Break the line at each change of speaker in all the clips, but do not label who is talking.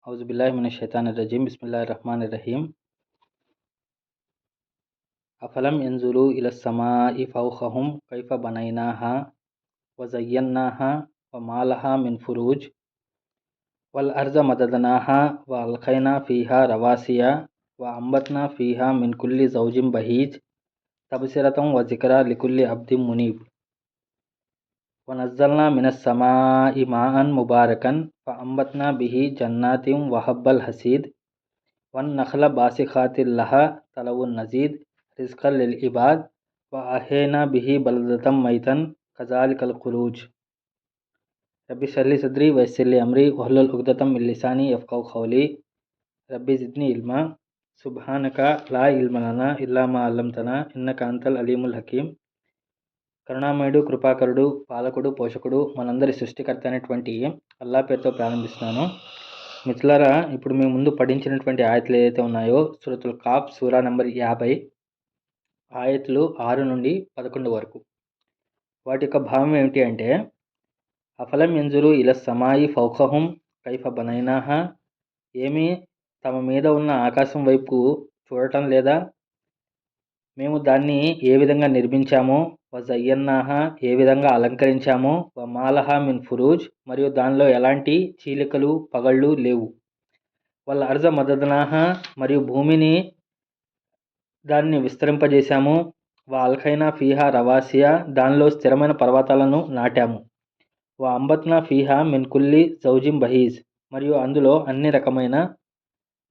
औज़ुबिल्लाहि मिनश्शैतानिर्रजीम बिस्मिल्लाहिर्रहमानिर्रहीम। अफ़लम यंज़ुरू इलस्समाइ फ़ौक़हुम कैफ़ बनैनाहा व ज़य्यन्नाहा व मा लहा मिन फ़ुरूज वल अर्ज़ मददनाहा व अलक़ैना फ़ीहा रवासिया व अंबतना फ़ीहा मिन कुल्लि ज़ौजिन बहीज तबसिरतम व ज़िक्रा लिकुल्लि अब्दिन मुनीब व नज़्ज़लना मिनस्समाइ माअन मुबारकन फ़अंबतना बिही जन्नातिन व हब्बल हसीद वन्नख़्ल बासिख़ातिन लहा तलउन नज़ीद रिज़्क़न लिल इबाद व अहयना बिही बलदतम मैतन कज़ालिकल ख़ुरूज। रब्बि इश्रह ली सदरी व यस्सिर ली अमरी वहलुल उक़दतम मिन लिसानी यफ़क़हू क़ौली। रब्बि ज़िदनी इल्मा सुब्हानका ला इल्म लना इल्ला मा अल्लमतना इन्नका अंतल अलीमुल हकीम। కరుణామయుడు కృపాకరుడు పాలకుడు పోషకుడు మనందరి సృష్టికర్త అయినటువంటి అల్లా పేరుతో ప్రారంభిస్తున్నాను. మిత్రులారా, ఇప్పుడు మీ ముందు పఠించినటువంటి ఆయతులు ఏదైతే ఉన్నాయో సూరతుల్ కాఫ్ సూరా నంబర్ 50 ఆయతులు 6 నుండి 11 వరకు. వాటి యొక్క భావం ఏమిటి అంటే, అఫలం యంజురు ఇల సమాయి ఫౌఖహుం కైఫ బనైనాహా, ఏమీ తమ మీద ఉన్న ఆకాశం వైపు చూడటం లేదా, మేము దాన్ని ఏ విధంగా నిర్మించామో, వ జయ్యన్నాహా ఏ విధంగా అలంకరించామో, వ మాలహా మిన్ ఫురూజ్ మరియు దానిలో ఎలాంటి చీలికలు పగళ్ళు లేవు, వాళ్ళ అర్జ మదదనాహా మరియు భూమిని దాన్ని విస్తరింపజేశాము, వ అల్ఖైనా ఫీహా రవాసియా దానిలో స్థిరమైన పర్వతాలను నాటాము, వ అంబత్నా ఫీహా మిన్ కుల్లి జౌజిన్ బహీజ్ మరియు అందులో అన్ని రకమైన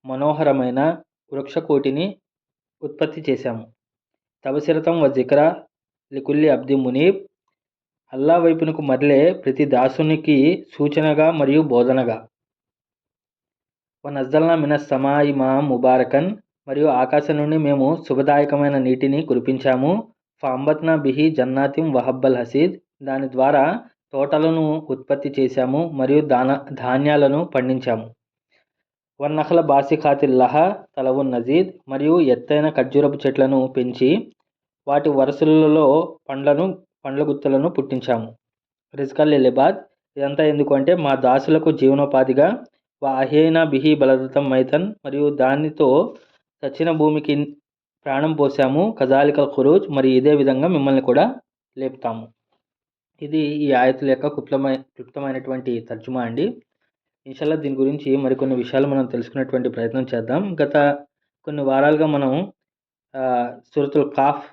మనోహరమైన వృక్షకోటిని ఉత్పత్తి చేశాము. తబసిరతం వ జిక్రా లికుల్లి అబ్ది మునీబ్ అల్లా వైపునకు మరలే ప్రతి దాసునికి సూచనగా మరియు బోధనగా. వ నజ్జల్నా మినస్ సమాయి మా ముబారకన్ మరియు ఆకాశం నుండి మేము శుభదాయకమైన నీటిని కురిపించాము. ఫ అంబత్నా బిహి జన్నాతిం వహబ్బల్ హసీద్ దాని ద్వారా తోటలను ఉత్పత్తి చేశాము మరియు ధాన్యాలను పండించాము. వన్నఖల బాసిఖాతిల్ లహా తలవున్ నజీద్ మరియు ఎత్తైన ఖర్జూరపు చెట్లను పెంచి వాటి వరుసలలో పండ్ల గుత్తలను పుట్టించాము. రిజ్కల్ లిల్ ఇబాద్ ఇదంతా ఎందుకు అంటే మా దాసులకు జీవనోపాధిగా. వా అహేనా బిహి బలదతం మైతన్ మరియు దానితో చచ్చిన భూమికి ప్రాణం పోసాము. కజాలికల్ ఖురూజ్ మరి ఇదే విధంగా మిమ్మల్ని కూడా లేపుతాము. ఇది ఈ ఆయతుల యొక్క క్లుప్తమైనటువంటి తర్జుమా అండి. ఇన్షాల్లా దీని గురించి మరికొన్ని విషయాలు మనం తెలుసుకునేటువంటి ప్రయత్నం చేద్దాం. గత కొన్ని వారాలుగా మనం సూరతుల్ కాఫ్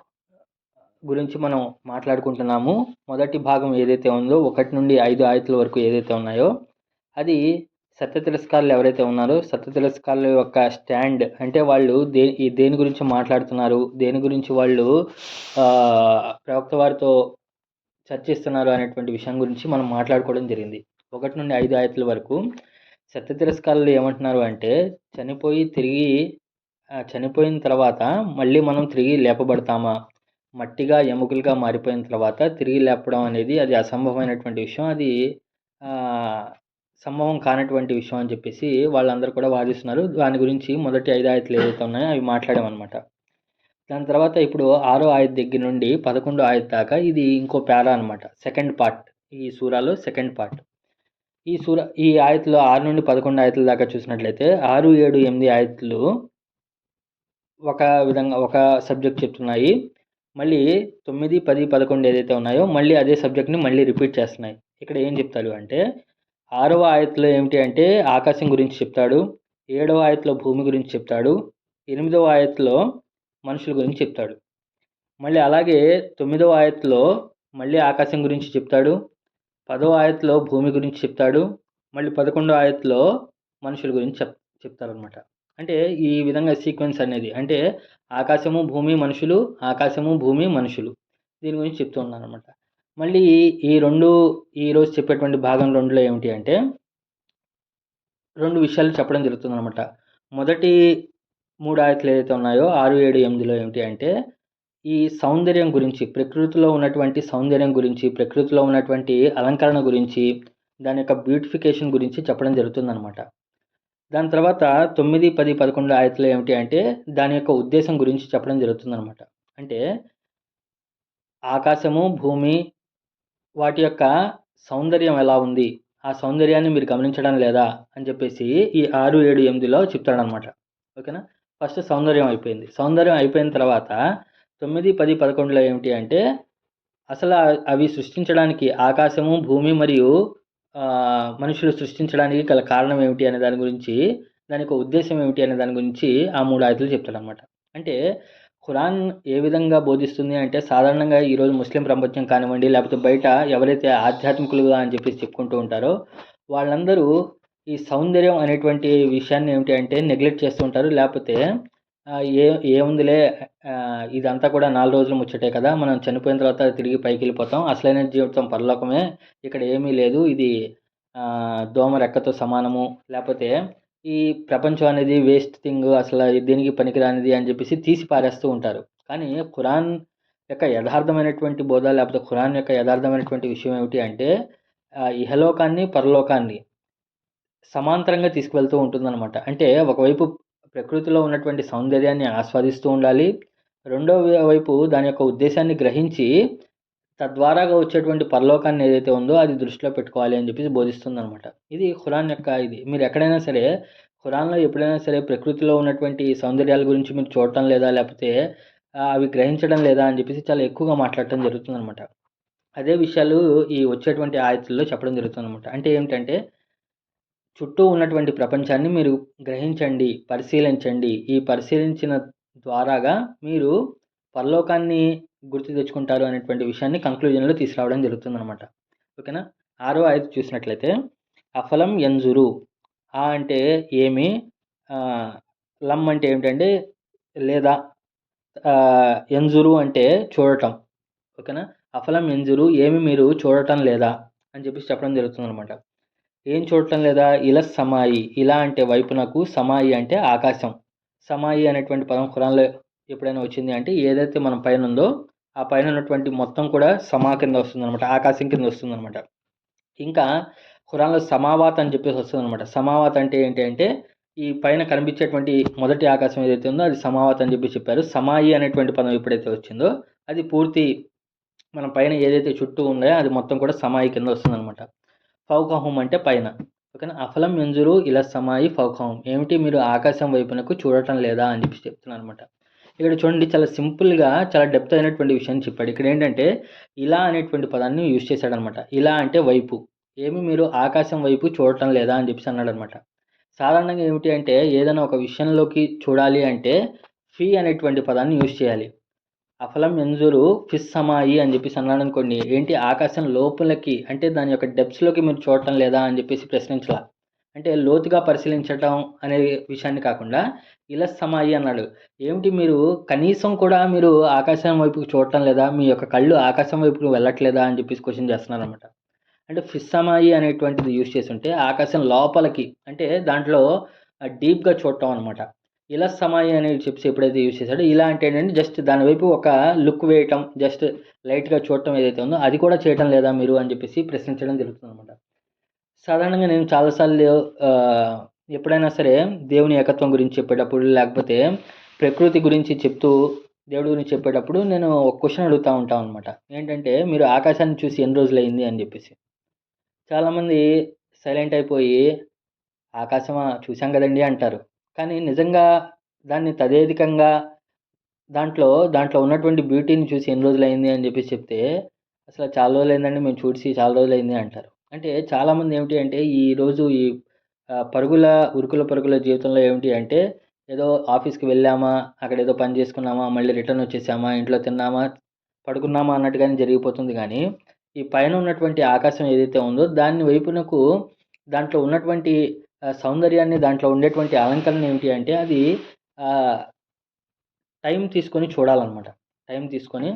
గురించి మనం మాట్లాడుకుంటున్నాము. మొదటి భాగం ఏదైతే ఉందో 1 నుండి 5 ఆయతుల వరకు ఏదైతే ఉన్నాయో అది సత్య తిరస్కారులు ఎవరైతే ఉన్నారో సత్య తిరస్కారుల యొక్క స్టాండ్ అంటే వాళ్ళు దేని గురించి మాట్లాడుతున్నారు, దేని గురించి వాళ్ళు ప్రవక్త వారితో చర్చిస్తున్నారు అనేటువంటి విషయం గురించి మనం మాట్లాడుకోవడం జరిగింది. 1 నుండి 5 ఆయతుల వరకు సత్య తిరస్కారులు ఏమంటున్నారు అంటే, చనిపోయిన తర్వాత మళ్ళీ మనం తిరిగి లేపబడతామా, మట్టిగా ఎముకలుగా మారిపోయిన తర్వాత తిరిగి లేపడం అనేది అది అసంభవమైనటువంటి విషయం, అది సంభవం కానటువంటి విషయం అని చెప్పేసి వాళ్ళందరూ కూడా వాదిస్తున్నారు. దాని గురించి మొదటి 5 ఆయతులు ఏదైతే ఉన్నాయో అవి మాట్లాడామన్నమాట. దాని తర్వాత ఇప్పుడు 6వ ఆయత దగ్గర నుండి 11వ ఆయత దాకా ఇది ఇంకో పేరా అనమాట, సెకండ్ పార్ట్. ఈ సూరాలో సెకండ్ పార్ట్. ఈ ఆయతలో 6 నుండి 11 ఆయతల దాకా చూసినట్లయితే 6, 7, 8 ఆయతలు ఒక విధంగా ఒక సబ్జెక్ట్ చెప్తున్నాయి. మళ్ళీ 9, 10, 11 ఏదైతే ఉన్నాయో మళ్ళీ అదే సబ్జెక్ట్ని మళ్ళీ రిపీట్ చేస్తున్నాయి. ఇక్కడ ఏం చెప్తాడు అంటే 6వ ఆయతలో ఏమిటి అంటే ఆకాశం గురించి చెప్తాడు, 7వ ఆయతలో భూమి గురించి చెప్తాడు, 8వ ఆయతలో మనుషుల గురించి చెప్తాడు. మళ్ళీ అలాగే 9వ ఆయతలో మళ్ళీ ఆకాశం గురించి చెప్తాడు, 10వ ఆయతలో భూమి గురించి చెప్తాడు, మళ్ళీ 11వ ఆయతలో మనుషుల గురించి చెప్తారనమాట. అంటే ఈ విధంగా సీక్వెన్స్ అనేది అంటే ఆకాశము భూమి మనుషులు, ఆకాశము భూమి మనుషులు, దీని గురించి చెప్తూ ఉన్నాను అనమాట. మళ్ళీ ఈరోజు చెప్పేటువంటి భాగం 2లో ఏమిటి అంటే 2 విషయాలు చెప్పడం జరుగుతుంది అనమాట. మొదటి 3 ఆయతలు ఏదైతే ఉన్నాయో 6, 7, 8లో ఏమిటి అంటే ఈ సౌందర్యం గురించి, ప్రకృతిలో ఉన్నటువంటి సౌందర్యం గురించి, ప్రకృతిలో ఉన్నటువంటి అలంకరణ గురించి, దాని యొక్క బ్యూటిఫికేషన్ గురించి చెప్పడం జరుగుతుందన్నమాట. దాని తర్వాత 9, 10, 11 ఆయతలు ఏమిటి అంటే దాని యొక్క ఉద్దేశం గురించి చెప్పడం జరుగుతుందన్నమాట. అంటే ఆకాశము భూమి వాటి యొక్క సౌందర్యం ఎలా ఉంది, ఆ సౌందర్యాన్ని మీరు గమనించడం లేదా అని చెప్పేసి ఈ 6, 7, 8లో చెప్తాడనమాట. ఓకేనా. ఫస్ట్ సౌందర్యం అయిపోయింది. సౌందర్యం అయిపోయిన తర్వాత 9, 10, 11లో ఏమిటి అంటే అసలు అవి సృష్టించడానికి ఆకాశము, భూమి మరియు మనుషులు సృష్టించడానికి గల కారణం ఏమిటి అనే దాని గురించి, దానికి ఉద్దేశం ఏమిటి అనే దాని గురించి ఆ 3 ఆయతులు చెప్తాడనమాట. అంటే ఖురాన్ ఏ విధంగా బోధిస్తుంది అంటే సాధారణంగా ఈరోజు ముస్లిం ప్రపంచం కానివ్వండి, లేకపోతే బయట ఎవరైతే ఆధ్యాత్మికులుగా అని చెప్పేసి చెప్పుకుంటూ ఉంటారో వాళ్ళందరూ ఈ సౌందర్యం అనేటువంటి విషయాన్ని ఏమిటి అంటే నెగ్లెక్ట్ చేస్తూ ఉంటారు. లేకపోతే ఏ ఏముందిలే ఇదంతా కూడా 4 రోజులు ముచ్చటే కదా, మనం చనిపోయిన తర్వాత తిరిగి పైకి వెళ్ళిపోతాం, అసలైన జీవితం పరలోకమే, ఇక్కడ ఏమీ లేదు, ఇది దోమ రెక్కతో సమానము, లేకపోతే ఈ ప్రపంచం అనేది వేస్ట్ థింగ్, అసలు దేనికి పనికిరానిది అని చెప్పేసి తీసి పారేస్తూ ఉంటారు. కానీ ఖురాన్ యొక్క యథార్థమైనటువంటి బోధ, లేకపోతే ఖురాన్ యొక్క యథార్థమైనటువంటి విషయం ఏమిటి అంటే ఇహలోకాన్ని పరలోకాన్ని సమాంతరంగా తీసుకువెళ్తూ ఉంటుందన్నమాట. అంటే ఒకవైపు ప్రకృతిలో ఉన్నటువంటి సౌందర్యాన్ని ఆస్వాదిస్తూ ఉండాలి, రెండో వైపు దాని యొక్క ఉద్దేశాన్ని గ్రహించి తద్వారాగా వచ్చేటువంటి పరలోకాన్ని ఏదైతే ఉందో అది దృష్టిలో పెట్టుకోవాలి అని చెప్పేసి బోధిస్తుందన్నమాట. ఇది ఖురాన్ యొక్క ఇది. మీరు ఎక్కడైనా సరే ఖురాన్లో ఎప్పుడైనా సరే ప్రకృతిలో ఉన్నటువంటి సౌందర్యాల గురించి మీరు చూడటం లేదా, లేకపోతే అవి గ్రహించడం లేదా అని చెప్పేసి చాలా ఎక్కువగా మాట్లాడటం జరుగుతుందన్నమాట. అదే విషయాలు ఈ వచ్చేటువంటి ఆయతుల్లో చెప్పడం జరుగుతుందన్నమాట. అంటే ఏమిటంటే చుట్టూ ఉన్నటువంటి ప్రపంచాన్ని మీరు గ్రహించండి, పరిశీలించండి. ఈ పరిశీలించిన ద్వారాగా మీరు పరలోకాన్ని గుర్తు తెచ్చుకుంటారు అనేటువంటి విషయాన్ని కంక్లూజన్లో తీసుకురావడం జరుగుతుందన్నమాట. ఓకేనా. 6వ ఆయతు చూసినట్లయితే అఫలం యంజురు. ఆ అంటే ఏమి, లం అంటే ఏమిటంటే లేదా, యంజురు అంటే చూడటం. ఓకేనా. అఫలం యంజురు ఏమి మీరు చూడటం లేదా అని చెప్పేసి చెప్పడం జరుగుతుందన్నమాట. ఏం చూడటం లేదా, ఇలా సమాయి, ఇలా అంటే వైపునకు, సమాయి అంటే ఆకాశం. సమాయి అనేటువంటి పదం ఖురాన్లో ఎప్పుడైనా వచ్చింది అంటే ఏదైతే మన పైన ఉందో ఆ పైన ఉన్నటువంటి మొత్తం కూడా సమా కింద వస్తుందన్నమాట, ఆకాశం కింద వస్తుందన్నమాట. ఇంకా ఖురాన్లో సమావాత్ అని చెప్పేసి వస్తుందన్నమాట. సమావాత్ అంటే ఏంటి అంటే ఈ పైన కనిపించేటువంటి మొదటి ఆకాశం ఏదైతే ఉందో అది సమావాత్ అని చెప్పి చెప్పారు. సమాయి అనేటువంటి పదం ఎప్పుడైతే వచ్చిందో అది పూర్తి మన పైన ఏదైతే చుట్టూ ఉందో అది మొత్తం కూడా సమాయి కింద వస్తుందన్నమాట. ఫౌకహుం అంటే పైన. ఓకేనా. అఫలం యంజురు ఇలా సమాయి ఫౌకహుం ఏమిటి మీరు ఆకాశం వైపునకు చూడటం లేదా అని చెప్పి చెప్తున్నాను అనమాట. ఇక్కడ చూడండి, చాలా సింపుల్గా చాలా డెప్త్ అయినటువంటి విషయాన్ని చెప్పాడు. ఇక్కడ ఏంటంటే ఇలా అనేటువంటి పదాన్ని యూజ్ చేశాడనమాట. ఇలా అంటే వైపు, ఏమి మీరు ఆకాశం వైపు చూడటం లేదా అని చెప్పేసి అన్నాడు అనమాట. సాధారణంగా ఏమిటి అంటే ఏదైనా ఒక విషయంలోకి చూడాలి అంటే ఫీ అనేటువంటి పదాన్ని యూజ్ చేయాలి. అఫలం యంజురు ఫిస్ సమాయి అని చెప్పేసి అన్నాడు అనుకోండి, ఏంటి ఆకాశం లోపలికి అంటే దాని యొక్క డెప్స్లోకి మీరు చూడటం లేదా అని చెప్పేసి ప్రశ్నించాల. అంటే లోతుగా పరిశీలించటం అనే విషయాన్ని కాకుండా ఇలా సమాయి అన్నాడు. ఏమిటి మీరు కనీసం కూడా మీరు ఆకాశం వైపుకి చూడటం లేదా, మీ యొక్క కళ్ళు ఆకాశం వైపుకి వెళ్ళట్లేదా అని చెప్పేసి క్వశ్చన్ చేస్తున్నారు అనమాట. అంటే ఫిస్ సమాయి అనేటువంటిది యూజ్ చేసి ఉంటే ఆకాశం లోపలికి అంటే దాంట్లో డీప్గా చూడటం అనమాట. ఇలా సమాయి అనేది చెప్పి ఎప్పుడైతే యూజ్ చేశాడో ఇలా అంటే ఏంటంటే జస్ట్ దాని వైపు ఒక లుక్ వేయటం, జస్ట్ లైట్గా చూడటం ఏదైతే ఉందో అది కూడా చేయటం లేదా మీరు అని చెప్పేసి ప్రశ్నించడం జరుగుతుంది అనమాట. సాధారణంగా నేను చాలాసార్లు ఎప్పుడైనా సరే దేవుని ఏకత్వం గురించి చెప్పేటప్పుడు, లేకపోతే ప్రకృతి గురించి చెప్తూ దేవుడి గురించి చెప్పేటప్పుడు నేను ఒక క్వశ్చన్ అడుగుతూ ఉంటాను అనమాట. ఏంటంటే మీరు ఆకాశాన్ని చూసి ఎన్ని రోజులు అయింది అని చెప్పేసి. చాలామంది సైలెంట్ అయిపోయి ఆకాశమా చూసాం కదండి అంటారు. కానీ నిజంగా దాన్ని తదేధికంగా దాంట్లో దాంట్లో ఉన్నటువంటి బ్యూటీని చూసి ఎన్ని రోజులైంది అని చెప్పేసి చెప్తే అసలు చాలా రోజులైందండి మేము చూసి చాలా రోజులైంది అంటారు. అంటే చాలామంది ఏమిటి అంటే ఈరోజు ఈ ఉరుకుల పరుగుల జీవితంలో ఏమిటి అంటే ఏదో ఆఫీస్కి వెళ్ళామా, అక్కడ ఏదో పని చేసుకున్నామా, మళ్ళీ రిటర్న్ వచ్చేసామా, ఇంట్లో తిన్నామా, పడుకున్నామా అన్నట్టుగానే జరిగిపోతుంది. కానీ ఈ పైన ఉన్నటువంటి ఆకాశం ఏదైతే ఉందో దాని వైపునకు దాంట్లో ఉన్నటువంటి సౌందర్యాన్ని, దాంట్లో ఉండేటువంటి అలంకరణ ఏమిటి అంటే అది టైం తీసుకొని చూడాలన్నమాట. టైం తీసుకొని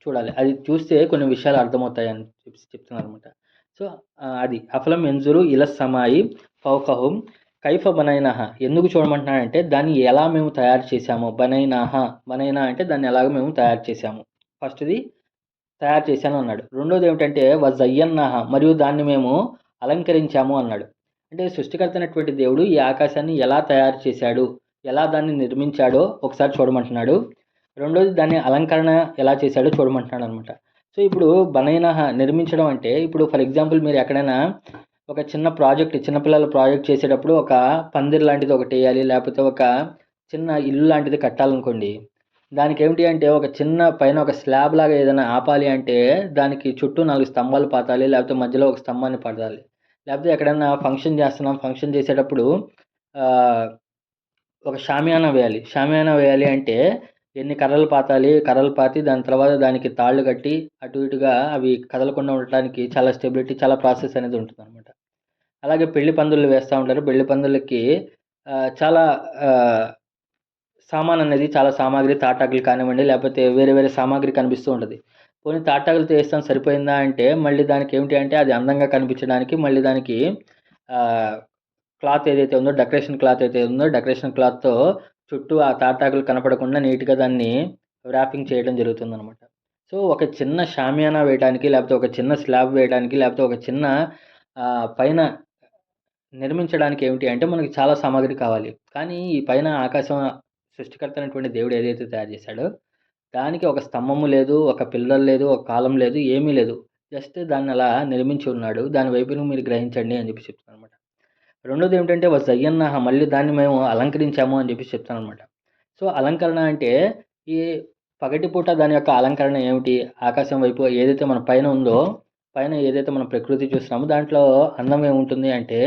చూడాలి. అది చూస్తే కొన్ని విషయాలు అర్థమవుతాయని చెప్తున్నారనమాట. సో అది అఫలం యంజురు ఇలా సమాయి ఫౌకహుం కైఫ బనైనాహ. ఎందుకు చూడమంటున్నాడంటే దాన్ని ఎలా మేము తయారు చేశాము. బనైనాహ, బనైనా అంటే దాన్ని ఎలాగ మేము తయారు చేశాము. ఫస్ట్ది తయారు చేశాను అన్నాడు. రెండోది ఏమిటంటే వజయ్యన్నాహ, మరియు దాన్ని మేము అలంకరించాము అన్నాడు. అంటే సృష్టికర్త అయినటువంటి దేవుడు ఈ ఆకాశాన్ని ఎలా తయారు చేశాడు, ఎలా దాన్ని నిర్మించాడో ఒకసారి చూడమంటున్నాడు. రెండోది దాన్ని అలంకరణ ఎలా చేశాడో చూడమంటున్నాడు అనమాట. సో ఇప్పుడు బనైనాహ నిర్మించడం అంటే ఇప్పుడు ఫర్ ఎగ్జాంపుల్ మీరు ఎక్కడైనా ఒక చిన్న ప్రాజెక్ట్ చిన్నపిల్లల ప్రాజెక్ట్ చేసేటప్పుడు ఒక పందిరి లాంటిది ఒకటేయాలి. లేపోతే ఒక చిన్న ఇల్లు లాంటిది కట్టాలనుకోండి. దానికేమిటి అంటే ఒక చిన్న పైన ఒక స్లాబ్ లాగా ఏదైనా ఆపాలి అంటే దానికి చుట్టూ 4 స్తంభాలు పాతాలి. లేపోతే మధ్యలో ఒక స్తంభాన్ని పడదాలి. లేపోతే ఎక్కడన్నా ఫంక్షన్ చేస్తున్నాం. ఫంక్షన్ చేసేటప్పుడు ఆహ్, ఒక షామియానా వేయాలి. షామియానా వేయాలి అంటే ఎన్ని కర్రలు పాతాలి. కర్రలు పాతి దాని తర్వాత దానికి తాళ్ళు కట్టి అటు ఇటుగా అవి కదలకుండా ఉండటానికి చాలా స్టెబిలిటీ చాలా ప్రాసెస్ అనేది ఉంటుందనమాట. అలాగే పెళ్లి పందిర్లు వేస్తా ఉంటారు. పెళ్లి పందిర్లకి చాలా ఆహ్, సామాననేది చాలా సామాగ్రి తాటాకులు కానివ్వండి, లేపోతే వేరే వేరే సామాగ్రి కనిపిస్తూ ఉంటది. పోనీ తాటాకులతో ఏస్తాం సరిపోయిందా అంటే, మళ్ళీ దానికేమిటి అంటే అది అందంగా కనిపించడానికి మళ్ళీ దానికి ఆహ్, క్లాత్ ఏదైతే ఉందో డెకరేషన్ క్లాత్ అయితే ఉందో డెకరేషన్ క్లాత్‌తో చుట్టూ ఆ తాటాకులు కనపడకుండా నీట్‌గా దాన్ని వ్రాపింగ్ చేయడం జరుగుతుందనమాట. సో, ఒక చిన్న షామియానా వేయటానికి, లేపోతే ఒక చిన్న స్లాబ్ వేయడానికి, లేపోతే ఒక చిన్న పైన నిర్మించడానికి ఏమిటి అంటే మనకి చాలా సామాగ్రి కావాలి. కానీ ఈ పైన ఆకాశం సృష్టికర్త అయినటువంటి దేవుడు ఏదైతే తయారు చేశాడో, దానికి ఒక స్తంభము లేదు, ఒక పిల్లర్ లేదు, ఒక కాలం లేదు, ఏమీ లేదు. జస్ట్ దాన్నలా నిర్మించి ఉన్నాడు. దాని వైపును మీరు గ్రహించండి అని చెప్పి చెప్తున్నాననమాట. రెండోదేమిటంటే వజయ్యన్నాహ మళ్ళీ దాన్ని మేము అలంకరించాము అని చెప్పేసి చెప్తాననమాట. సో, అలంకరణ అంటే ఈ పగటిపూట దాని యొక్క అలంకరణ ఏమిటి? ఆకాశం వైపు ఏదైతే మన పైన ఉందో, పైన ఏదైతే మనం ప్రకృతి చూస్తున్నామో దాంట్లో అందం ఏముంటుంది అంటే,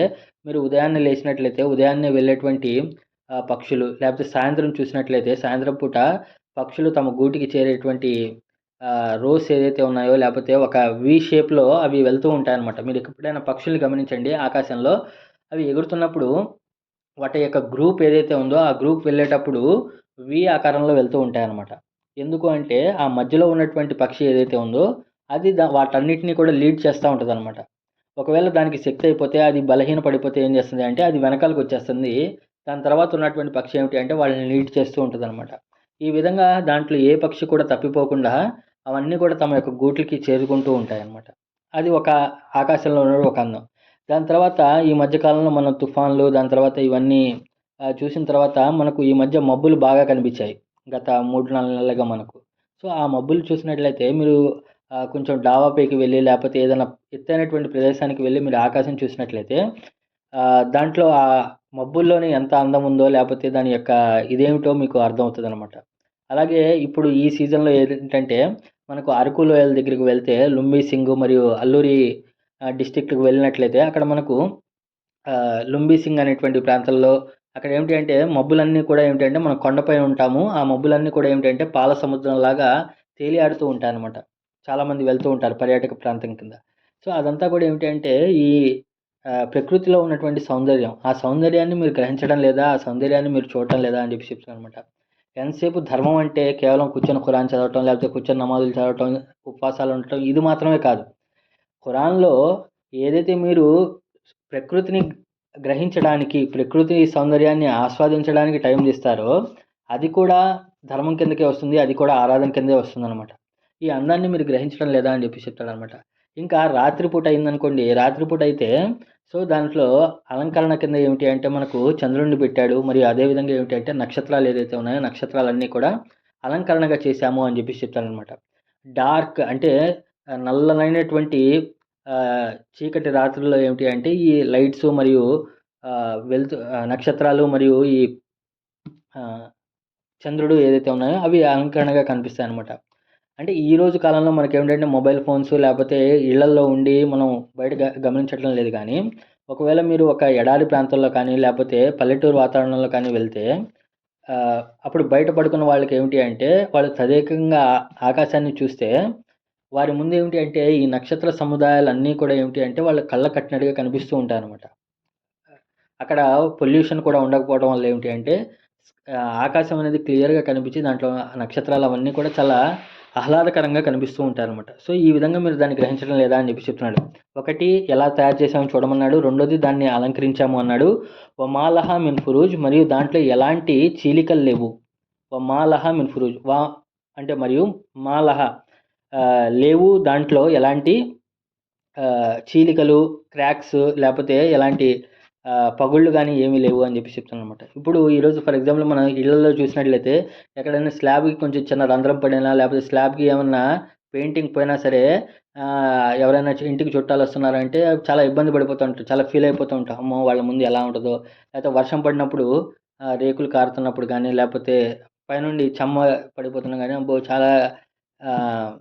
మీరు ఉదయాన్నే లేచినట్లయితే ఉదయాన్నే వెళ్ళేటువంటి పక్షులు లేకపోతే సాయంత్రం చూసినట్లయితే సాయంత్రం పూట పక్షులు తమ గూటికి చేరేటువంటి రోస్ ఏదైతే ఉన్నాయో లేకపోతే ఒక వి షేప్‌లో అవి వెళ్తూ ఉంటాయన్నమాట. మీరు ఎప్పుడైనా పక్షుల్ని గమనించండి ఆకాశంలో. అవి ఎగురుతున్నప్పుడు వాటి యొక్క గ్రూప్ ఏదైతే ఉందో, ఆ గ్రూప్ వెళ్ళేటప్పుడు వి ఆకారంలో వెళ్తూ ఉంటాయన్నమాట. ఎందుకు అంటే, ఆ మధ్యలో ఉన్నటువంటి పక్షి ఏదైతే ఉందో, అది వాటన్నిటిని కూడా లీడ్ చేస్తా ఉంటదన్నమాట. ఒకవేళ దానికి శక్తి అయిపోతే, అది బలహీన పడిపోతే ఏం చేస్తుంది అంటే, అది వెనకాలకొచ్చేస్తుంది. దాని తర్వాత ఉన్నటువంటి పక్షి ఏమిటి అంటే, వాళ్ళని లీడ్ చేస్తూ ఉంటదన్నమాట. ఈ విధంగా దాంట్లో ఏ పక్షి కూడా తప్పిపోకుండా, అవన్నీ కూడా తమ యొక్క గూట్లకి చేరుకుంటూ ఉంటాయన్నమాట. అది ఒక ఆకాశంలో ఉన్న ఒక అందం. దాని తర్వాత ఈ మధ్య కాలంలో మనం తుఫాన్లు, దాని తర్వాత ఇవన్నీ చూసిన తర్వాత మనకు ఈ మధ్య మబ్బులు బాగా కనిపించాయి. గత 3, 4 నెలలుగా మనకు. సో, ఆ మబ్బులు చూసినట్లయితే మీరు కొంచెం డాబా పైకి వెళ్లి, లేపోతే ఏదైనా ఎత్తైనటువంటి ప్రదేశానికి వెళ్లి మీరు ఆకాశం చూసినట్లయితే దాంట్లో ఆ మబ్బుల్లోని ఎంత అందం ఉందో, లేపోతే దాని యొక్క ఇదేమిటో మీకు అర్థమవుతదనమాట. అలాగే ఇప్పుడు ఈ సీజన్‌లో ఏంటంటే, మనకు అరకు లోయల దగ్గరికి వెళ్తే లుంబీ సింగ్ మరియు అల్లూరి డిస్ట్రిక్ట్‌కి వెళ్ళినట్లయితే అక్కడ మనకు లుంబీ సింగ్ అనేటువంటి ప్రాంతంలో అక్కడ ఏమిటి అంటే మబ్బులన్నీ కూడా ఏమిటంటే మనం కొండపైన ఉంటాము. ఆ మబ్బులన్నీ కూడా ఏమిటంటే పాల సముద్రంలాగా తేలియాడుతూ ఉంటాయన్నమాట. చాలామంది వెళ్తూ ఉంటారు పర్యాటక ప్రాంతం కింద. సో, అదంతా కూడా ఏమిటి అంటే ఈ ప్రకృతిలో ఉన్నటువంటి సౌందర్యం. ఆ సౌందర్యాన్ని మీరు గ్రహించడం లేదా? ఆ సౌందర్యాన్ని మీరు చూడటం లేదా? అని చెప్పి చెప్తాననమాట. ఎంతసేపు ధర్మం అంటే కేవలం కూర్చొని ఖురాన్ చదవటం, లేకపోతే కూర్చొని నమాజులు చదవటం, ఉపవాసాలు ఉండటం ఇది మాత్రమే కాదు. ఖురాన్‌లో ఏదైతే మీరు ప్రకృతిని గ్రహించడానికి, ప్రకృతి సౌందర్యాన్ని ఆస్వాదించడానికి టైం తీస్తారో, అది కూడా ధర్మం కిందకే వస్తుంది. అది కూడా ఆరాధన కిందే వస్తుందనమాట. ఈ అందాన్ని మీరు గ్రహించడం లేదా అని చెప్పి చెప్తాడనమాట. ఇంకా రాత్రిపూట అయిందనుకోండి, రాత్రిపూట అయితే సో, దాంట్లో అలంకరణ కింద ఏమిటి అంటే మనకు చంద్రుడిని పెట్టాడు. మరియు అదే విధంగా ఏమిటి అంటే నక్షత్రాలు ఏదైతే ఉన్నాయో నక్షత్రాలన్నీ కూడా అలంకరణగా చేశాము అని చెప్పేసి చెప్తాడనమాట. డార్క్ అంటే నల్లనైనటువంటి చీకటి రాత్రుల్లో ఏమిటి అంటే ఈ లైట్స్ మరియు నక్షత్రాలు మరియు ఈ ఆహ్, చంద్రుడు ఏదైతే ఉన్నాయో అవి అలంకరణగా కనిపిస్తాయన్నమాట. అంటే ఈ రోజు కాలంలో మనకేమిటంటే మొబైల్ ఫోన్స్ లేపోతే ఇళ్లల్లో ఉండి మనం బయట గమనించట్లం లేదు గానీ, ఒకవేళ మీరు ఒక ఎడారి ప్రాంతంలో కానీ, లేపోతే పల్లెటూరు వాతావరణంలో కానీ వెళ్తే అప్పుడు బయట పడుకున్న వాళ్ళకేమిటి అంటే, వాళ్ళు తదేకంగా ఆకాశాన్ని చూస్తే, వారి ముందు ఏమిటి అంటే, ఈ నక్షత్ర సముదాయాలన్నీ కూడా ఏమిటి అంటే, వాళ్ళ కళ్ళకు కట్టినట్టుగా కనిపిస్తూ ఉంటాయనమాట. అక్కడ పొల్యూషన్ కూడా ఉండకపోవడం వల్ల ఏమిటి అంటే, ఆకాశం అనేది క్లియర్‌గా కనిపించి దాంట్లో నక్షత్రాలు అవన్నీ కూడా చాలా ఆహ్లాదకరంగా కనిపిస్తూ ఉంటాయనమాట. సో, ఈ విధంగా మీరు దాన్ని గ్రహించడం లేదా అని చెప్పి చెప్తున్నాడు. ఒకటి ఎలా తయారు చేసామో చూడమన్నాడు. రెండోది దాన్ని అలంకరించాము అన్నాడు. వమాలహా మిన్ ఫురూజ్ మరియు దాంట్లో ఎలాంటి చీలికలు లేవు. వమాలహా మిన్ ఫురూజ్ అంటే మరియు మాలహ లేవు దాంట్లో ఎలాంటి చీలికలు, క్రాక్స్ లేపోతే ఎలాంటి పగుళ్ళు గానీ ఏమీ లేవు అని చెప్పి చెప్తాననమాట. ఇప్పుడు ఈరోజు ఫర్ ఎగ్జాంపుల్ మనం ఇళ్లల్లో చూసినట్లయితే ఎక్కడైనా స్లాబ్‌కి కొంచెం చిన్న రంధ్రం పడినా లేపోతే స్లాబ్‌కి ఏమన్నా పెయింటింగ్ పోయినా సరే ఎవరైనా ఇంటికి చుట్టాలు వస్తున్నారంటే చాలా ఇబ్బంది పడిపోతూ ఉంటారు. చాలా ఫీల్ అయిపోతూ ఉంటాం. అమ్మో! వాళ్ళ ముందు ఎలా ఉంటదో, లేకపోతే వర్షం పడినప్పుడు రేకులు కారుతున్నప్పుడు గానీ, లేకపోతే పైనుండి చెమ్మ పడిపోతున్నా గానీ, అబ్బో! చాలా ఆహ్,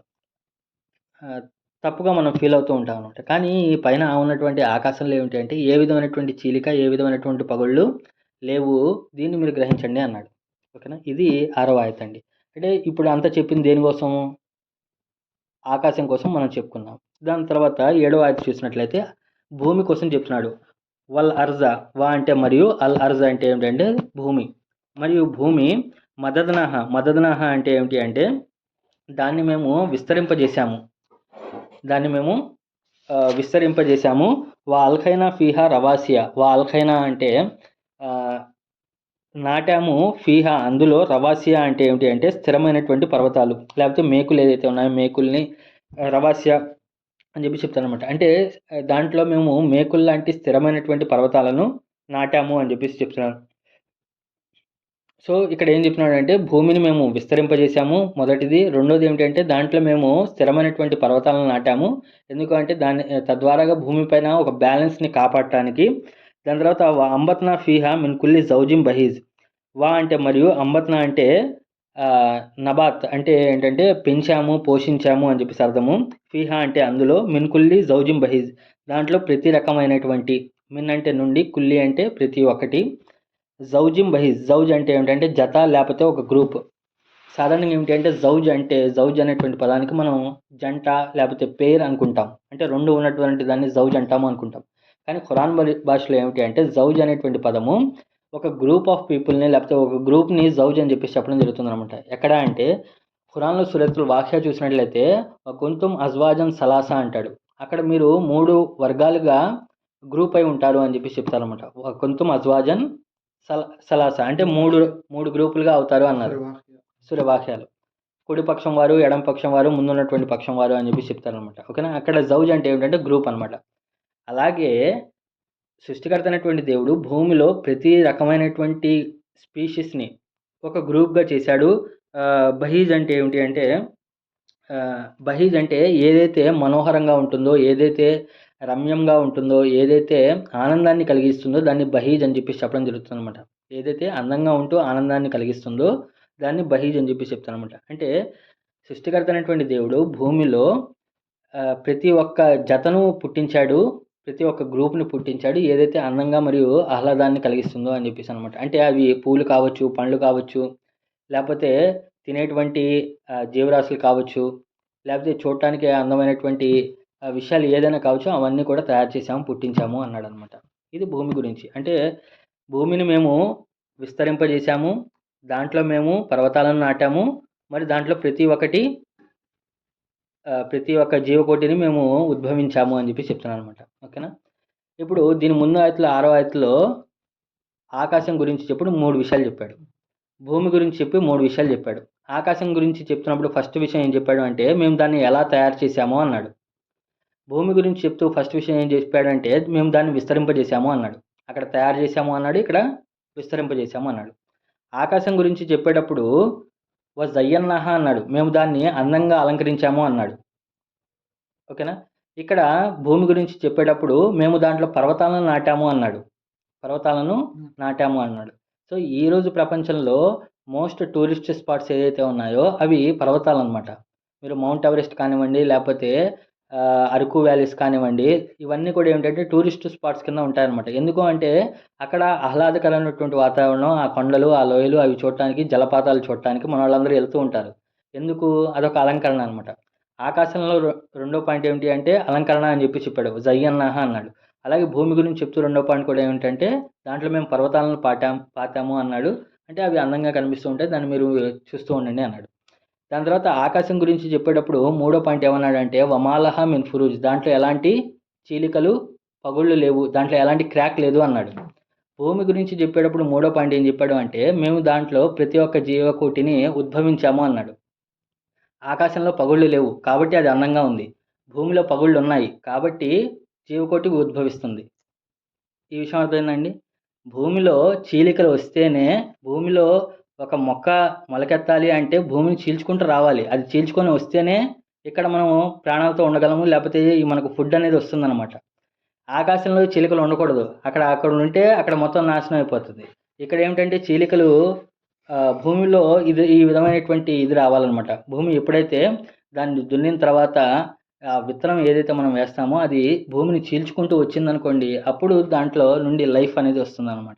ఆహ్, తప్పుగా మనం ఫీల్ అవుతూ ఉంటాం అనమాట. కానీ ఈ పైన ఉన్నటువంటి ఆకాశంలో ఏమిటి అంటే, ఏ విధమైనటువంటి చీలిక, ఏ విధమైనటువంటి పగుళ్ళు లేవు. దీన్ని మీరు గ్రహించండి అన్నాడు. ఓకేనా? ఇది 6వ ఆయతండి. అంటే ఇప్పుడు అంతా చెప్పింది దేనికోసం? ఆకాశం కోసం మనం చెప్పుకున్నాం. దాని తర్వాత 7వ ఆయత చూసినట్లయితే భూమి కోసం చెప్తున్నాడు. వల్ అర్జ అంటే మరియు అల్ అర్జ అంటే ఏమిటంటే భూమి. మరియు భూమి మదదనహ అంటే ఏమిటి అంటే దాన్ని మేము విస్తరింపజేశాము. దాన్ని మేము విస్తరింపజేశాము. వా అల్ఖైనా ఫీహా రవాసియా. వా అల్ఖైనా అంటే ఆహ్, నాటాము ఫీహా అందులో రవాసియా అంటే ఏమిటి అంటే స్థిరమైనటువంటి పర్వతాలు. లేకపోతే మేకులు ఏదైతే ఉన్నాయో మేకుల్ని రవాసియా అని చెప్పి చెప్తాననమాట. అంటే దాంట్లో మేము మేకుల్లాంటి స్థిరమైనటువంటి పర్వతాలను నాటాము అని చెప్పేసి చెప్తున్నాను. సో, ఇక్కడ ఏం చెప్తున్నాడంటే భూమిని మేము విస్తరింపజేశాము మొదటిది. రెండోది ఏమిటంటే దాంట్లో మేము స్థిరమైనటువంటి పర్వతాలను నాటాము. ఎందుకు అంటే తద్వారాగా భూమి పైన ఒక బ్యాలెన్స్‌ని కాపాడటానికి. దాని తర్వాత అంబత్నా ఫీహా మిన్ కుల్లి జౌజిం బహీజ్. అంటే మరియు అంబత్నా అంటే నబాత్ అంటే ఏంటంటే పెంచాము, పోషించాము అని చెప్పేసి అర్థము. ఫీహా అంటే అందులో మిన్ కుల్లి జౌజిం బహీజ్. దాంట్లో ప్రతి రకమైనటువంటి మిన్ అంటే నుండి, కుల్లి అంటే ప్రతి ఒక్కటి. జౌజిం బహీజ్. జౌజ్ అంటే ఏమిటంటే జత లేకపోతే ఒక గ్రూప్. సాధారణంగా ఏమిటి అంటే జౌజ్ అనేటువంటి పదానికి మనం జంట లేకపోతే పెయిర్ అనుకుంటాం. అంటే 2 ఉన్నటువంటి దాన్ని జౌజ్ అంటాము అనుకుంటాం. కానీ ఖురాన్ భాషలో ఏమిటి అంటే జౌజ్ అనేటువంటి పదము ఒక గ్రూప్ ఆఫ్ పీపుల్‌ని లేకపోతే ఒక గ్రూప్‌ని జౌజ్ అని చెప్పేసి చెప్పడం జరుగుతుందనమాట. ఎక్కడ అంటే ఖురాన్‌లో సూరతుల్ వాఖియా చూసినట్లయితే కుంతుం అజ్వాజన్ సలాసా అంటాడు. అక్కడ మీరు 3 వర్గాలుగా గ్రూప్ అయి ఉంటారు అని చెప్పేసి చెప్తారనమాట. కుంతుం అజ్వాజన్ సలాస అంటే 3 గ్రూపులుగా అవుతారు అన్నారు. సూర్యవాక్యాలు. కుడి పక్షం వారు, ఎడమ పక్షం వారు, ముందున్నటువంటి పక్షం వారు అని చెప్పి చెప్తారనమాట. ఓకేనా? అక్కడ జౌజ్ అంటే ఏమిటంటే గ్రూప్ అనమాట. అలాగే సృష్టికర్త అయినటువంటి దేవుడు భూమిలో ప్రతి రకమైనటువంటి స్పీషీస్‌ని ఒక గ్రూప్‌గా చేశాడు. బహీజ్ అంటే ఏమిటి అంటే బహీజ్ అంటే ఏదైతే మనోహరంగా ఉంటుందో, ఏదైతే రమ్యంగా ఉంటుందో, ఏదైతే ఆనందాన్ని కలిగిస్తుందో దాన్ని బహీజ్ అని చెప్పేసి చెప్పడం జరుగుతుందనమాట. ఏదైతే అందంగా ఉంటూ ఆనందాన్ని కలిగిస్తుందో దాన్ని బహీజ్ అని చెప్పేసి చెప్తాననమాట. అంటే సృష్టికర్త అయినటువంటి దేవుడు భూమిలో ప్రతి ఒక్క జతను పుట్టించాడు. ప్రతి ఒక్క గ్రూప్‌ని పుట్టించాడు. ఏదైతే అందంగా మరియు ఆహ్లాదాన్ని కలిగిస్తుందో అని చెప్పేసి అనమాట. అంటే అవి పూలు కావచ్చు, పండ్లు కావచ్చు, లేపోతే తినేటువంటి జీవరాశులు కావచ్చు, లేకపోతే చూడటానికి అందమైనటువంటి విషయాలు ఏదైనా కావచ్చు అవన్నీ కూడా తయారు చేశాము, పుట్టించాము అన్నాడనమాట. ఇది భూమి గురించి. అంటే భూమిని మేము విస్తరింపజేశాము. దాంట్లో మేము పర్వతాలను నాటాము. మరి దాంట్లో ప్రతి ఒక్క జీవకోటిని మేము ఉద్భవించాము అని చెప్పి చెప్తున్నాననమాట. ఓకేనా? ఇప్పుడు దీని ముందు ఆయతలో 6వ ఆయతలో ఆకాశం గురించి చెప్పుడు 3 విషయాలు చెప్పాడు. భూమి గురించి చెప్పి 3 విషయాలు చెప్పాడు. ఆకాశం గురించి చెప్తున్నప్పుడు ఫస్ట్ విషయం ఏం చెప్పాడు అంటే మేము దాన్ని ఎలా తయారు చేశామో అన్నాడు. భూమి గురించి చెప్తూ ఫస్ట్ విషయం ఏం చెప్పాడంటే మేము దాన్ని విస్తరింపజేశాము అన్నాడు. అక్కడ తయారు చేశాము అన్నాడు. ఇక్కడ విస్తరింపజేశాము అన్నాడు. ఆకాశం గురించి చెప్పేటప్పుడు జయ్యన్నాహ అన్నాడు. మేము దాన్ని అందంగా అలంకరించాము అన్నాడు. ఓకేనా? ఇక్కడ భూమి గురించి చెప్పేటప్పుడు మేము దాంట్లో పర్వతాలను నాటాము అన్నాడు. పర్వతాలను నాటాము అన్నాడు. సో, ఈరోజు ప్రపంచంలో మోస్ట్ టూరిస్ట్ స్పాట్స్ ఏదైతే ఉన్నాయో అవి పర్వతాలనమాట. మీరు మౌంట్ ఎవరెస్ట్ కానివ్వండి, లేకపోతే అరకు వ్యాలీస్ కానివ్వండి, ఇవన్నీ కూడా ఏమిటంటే టూరిస్ట్ స్పాట్స్ కింద ఉంటాయన్నమాట. ఎందుకు అంటే అక్కడ ఆహ్లాదకరమైనటువంటి వాతావరణం, ఆ కొండలు, ఆ లోయలు అవి చూడటానికి, జలపాతాలు చూడటానికి మనోళ్ళందరూ వెళ్తూ ఉంటారు. ఎందుకు? అదొక అలంకరణ అనమాట. ఆకాశంలో రెండో పాయింట్ ఏమిటి అంటే అలంకరణ అని చెప్పి చెప్పాడు. జయ్యన్నాహ అన్నాడు. అలాగే భూమి గురించి చెప్తూ రెండో పాయింట్ కూడా ఏమిటంటే దాంట్లో మేము పర్వతాలను పాతాము అన్నాడు. అంటే అవి అందంగా కనిపిస్తూ ఉంటాయి. దాన్ని మీరు చూస్తూ ఉండండి అన్నాడు. దాని తర్వాత ఆకాశం గురించి చెప్పేటప్పుడు మూడో పాయింట్ ఏమన్నాడంటే వమాలహ మిన్ ఫురూజ్. దాంట్లో ఎలాంటి చీలికలు, పగుళ్ళు లేవు. దాంట్లో ఎలాంటి క్రాక్ లేదు అన్నాడు. భూమి గురించి చెప్పేటప్పుడు మూడో పాయింట్ ఏం చెప్పాడు అంటే మేము దాంట్లో ప్రతి ఒక్క జీవకోటిని ఉద్భవించాము అన్నాడు. ఆకాశంలో పగుళ్ళు లేవు కాబట్టి అది అందంగా ఉంది. భూమిలో పగుళ్ళు ఉన్నాయి కాబట్టి జీవకోటి ఉద్భవిస్తుంది. ఈ విషయం అర్థమైందండి? భూమిలో చీలికలు వస్తేనే భూమిలో ఒక మొక్క మొలకెత్తాలి అంటే భూమిని చీల్చుకుంటూ రావాలి. అది చీల్చుకొని వస్తేనే ఇక్కడ మనము ప్రాణాలతో ఉండగలము, లేకపోతే మనకు ఫుడ్ అనేది వస్తుందన్నమాట. ఆకాశంలో చీలికలు ఉండకూడదు. అక్కడ ఉంటే అక్కడ మొత్తం నాశనం అయిపోతుంది. ఇక్కడ ఏమిటంటే చీలికలు భూమిలో ఈ విధమైనటువంటి ఇది రావాలన్నమాట. భూమి ఎప్పుడైతే దాన్ని దున్నిన తర్వాత విత్తనం ఏదైతే మనం వేస్తామో అది భూమిని చీల్చుకుంటూ వచ్చిందనుకోండి, అప్పుడు దాంట్లో నుండి లైఫ్ అనేది వస్తుందన్నమాట.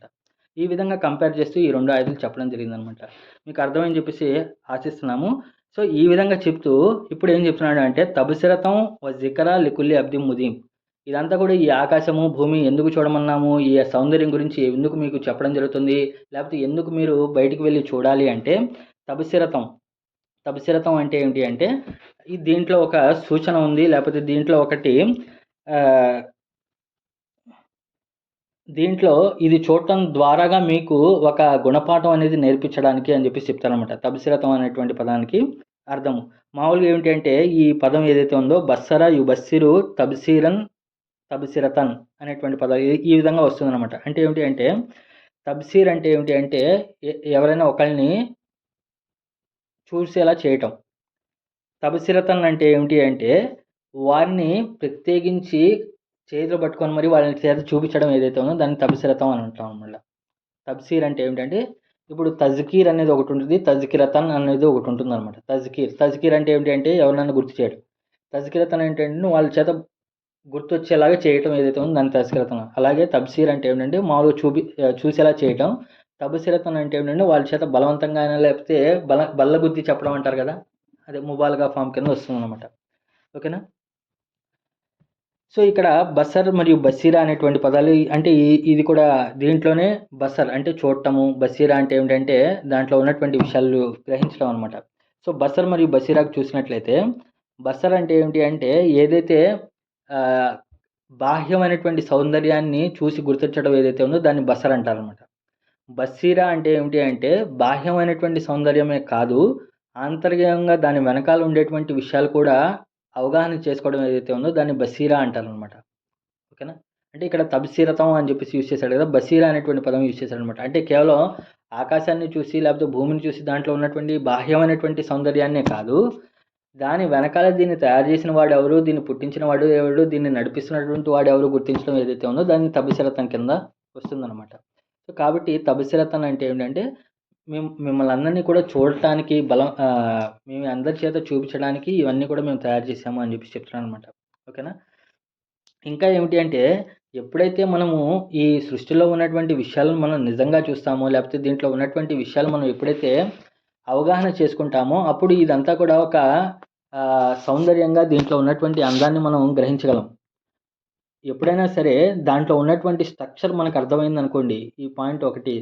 ఈ విధంగా కంపేర్ చేస్తూ ఈ 2 ఆయుధాలు చెప్పడం జరిగిందనమాట. మీకు అర్థమని చెప్పేసి ఆశిస్తున్నాము. సో ఈ విధంగా చెప్తూ ఇప్పుడు ఏం చెప్తున్నాడు అంటే తబసిరతం వ జికర లికుల్లి అబ్ది ముదీం. ఇదంతా కూడా ఈ ఆకాశము, భూమి ఎందుకు చూడమన్నాము, ఈ సౌందర్యం గురించి ఎందుకు మీకు చెప్పడం జరుగుతుంది, లేకపోతే ఎందుకు మీరు బయటికి వెళ్ళి చూడాలి అంటే తబసిరతం. తబసిరతం అంటే ఏంటి అంటే దీంట్లో ఒక సూచన ఉంది, లేకపోతే దీంట్లో ఒకటి దీంట్లో ఇది చూడటం ద్వారాగా మీకు ఒక గుణపాఠం అనేది నేర్పించడానికి అని చెప్పేసి చెప్తారనమాట. తబసిరతం అనేటువంటి పదానికి అర్థము మామూలుగా ఏమిటి అంటే ఈ పదం ఏదైతే ఉందో బస్సర యుబస్సిరు తబ్సీరన్ తబ్సిరతన్ అనేటువంటి పదం ఈ విధంగా వస్తుందన్నమాట. అంటే ఏమిటి అంటే తబ్సీర్ అంటే ఏమిటి అంటే ఎవరైనా ఒకరిని చూసేలా చేయటం. తబసిరతన్ అంటే ఏమిటి అంటే వారిని ప్రత్యేకించి చేతిలో పట్టుకొని మరి వాళ్ళని చేత చూపించడం ఏదైతే ఉందో దాన్ని తబసిరతం అని అంటాం అన్నమాట. తబ్సీర్ అంటే ఏమిటంటే ఇప్పుడు తజ్కీర్ అనేది ఒకటి ఉంటుంది, తజ్కిరతన్ అనేది ఒకటి ఉంటుంది అనమాట. తజ్కీర్ అంటే ఏమిటి అంటే ఎవరినైనా గుర్తు చేయడం. తజ్కిరతన్ ఏంటంటే వాళ్ళ చేత గుర్తొచ్చేలాగా చేయటం ఏదైతే ఉందో దాన్ని తజ్కిరతన్. అలాగే తబ్సీర్ అంటే ఏమిటంటే మామూలుగా చూసేలా చేయటం. తబసిరతన్ అంటే ఏమిటంటే వాళ్ళ చేత బలవంతంగా అయినా లేకపోతే బల్ల గుద్ది చెప్పడం అంటారు కదా, అదే ముబాలగా ఫామ్ కింద వస్తుంది అనమాట. ఓకేనా. సో ఇక్కడ బసర్ మరియు బసీరా అనేటువంటి పదాలు అంటే ఇది కూడా దీంట్లోనే బసర్ అంటే చూడటము, బసీరా అంటే ఏమిటంటే దాంట్లో ఉన్నటువంటి విషయాలు గ్రహించడం అనమాట. సో బసర్ మరియు బసీరాకు చూసినట్లయితే బసర్ అంటే ఏమిటి అంటే ఏదైతే బాహ్యమైనటువంటి సౌందర్యాన్ని చూసి గుర్తించడం ఏదైతే ఉందో దాన్ని బసర్ అంటారనమాట. బసీరా అంటే ఏమిటి అంటే బాహ్యమైనటువంటి సౌందర్యమే కాదు, ఆంతర్యంగా దాని వెనకాల ఉండేటువంటి విషయాలు కూడా అవగాహన చేసుకోవడం ఏదైతే ఉందో దాన్ని బసీరా అంటారనమాట. ఓకేనా. అంటే ఇక్కడ తబ్సీరతం అని చెప్పేసి యూజ్ చేశాడు కదా, బసీరా అనేటువంటి పదం యూజ్ చేశాడు అనమాట. అంటే కేవలం ఆకాశాన్ని చూసి లేకపోతే భూమిని చూసి దాంట్లో ఉన్నటువంటి బాహ్యమైనటువంటి సౌందర్యాన్నే కాదు, దాని వెనకాల దీన్ని తయారు చేసిన వాడు ఎవరు, దీన్ని పుట్టించిన వాడు ఎవరు, దీన్ని నడిపిస్తున్నటువంటి వాడు ఎవరు గుర్తించడం ఏదైతే ఉందో దాన్ని తబసిరతం కింద వస్తుందన్నమాట. సో కాబట్టి తబసిరతం అంటే ఏంటంటే మిమ్మల్ని అందరినీ కూడా చూడటానికి మేము అందరి చేత చూపించడానికి ఇవన్నీ కూడా మేము తయారు చేసాము అని చెప్పి చెప్తున్నాను అనమాట. ఓకేనా. ఇంకా ఏమిటి అంటే ఎప్పుడైతే మనము ఈ సృష్టిలో ఉన్నటువంటి విషయాలను మనం నిజంగా చూస్తామో, లేకపోతే దీంట్లో ఉన్నటువంటి విషయాలు మనం ఎప్పుడైతే అవగాహన చేసుకుంటామో అప్పుడు ఇదంతా కూడా ఒక సౌందర్యంగా దీంట్లో ఉన్నటువంటి అందాన్ని మనం గ్రహించగలం. ఎప్పుడైనా సరే దాంట్లో ఉన్నటువంటి స్ట్రక్చర్ మనకు అర్థమైంది అనుకోండి, ఈ పాయింట్ ఒకటి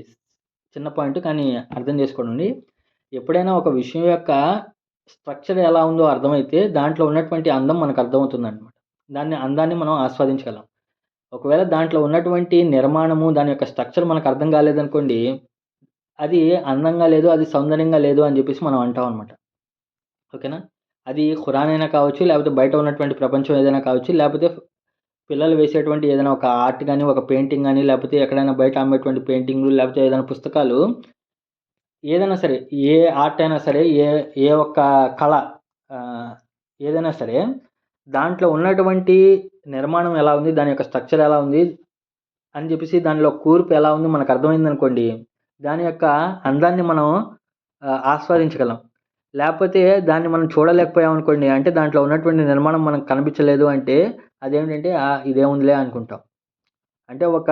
చిన్న పాయింట్ కానీ అర్థం చేసుకోండి. ఎప్పుడైనా ఒక విషయం యొక్క స్ట్రక్చర్ ఎలా ఉందో అర్థమైతే దాంట్లో ఉన్నటువంటి అందం మనకు అర్థమవుతుంది అనమాట. అందాన్ని మనం ఆస్వాదించగలం. ఒకవేళ దాంట్లో ఉన్నటువంటి నిర్మాణము, దాని యొక్క స్ట్రక్చర్ మనకు అర్థం కాలేదనుకోండి, అది అందంగా లేదు, అది సౌందర్యంగా లేదు అని చెప్పేసి మనం అంటాం అనమాట. ఓకేనా. అది ఖురాన్ అయినా కావచ్చు, లేకపోతే బయట ఉన్నటువంటి ప్రపంచం ఏదైనా కావచ్చు, లేకపోతే పిల్లలు వేసేటువంటి ఏదైనా ఒక ఆర్ట్ కానీ, ఒక పెయింటింగ్ కానీ, లేకపోతే ఎక్కడైనా బయట అమ్మేటువంటి పెయింటింగ్లు, లేకపోతే ఏదైనా పుస్తకాలు, ఏదైనా సరే ఏ ఆర్ట్ అయినా సరే, ఏ ఒక్క కళ ఏదైనా సరే దాంట్లో ఉన్నటువంటి నిర్మాణం ఎలా ఉంది, దాని యొక్క స్ట్రక్చర్ ఎలా ఉంది అని చెప్పేసి దానిలో కూర్పు ఎలా ఉంది మనకు అర్థమైంది అనుకోండి, దాని యొక్క అందాన్ని మనం ఆస్వాదించగలం. లేకపోతే దాన్ని మనం చూడలేకపోయాం అనుకోండి, అంటే దాంట్లో ఉన్నటువంటి నిర్మాణం మనకు కనిపించలేదు అంటే అదేమిటంటే ఇదేముందిలే అనుకుంటాం. అంటే ఒక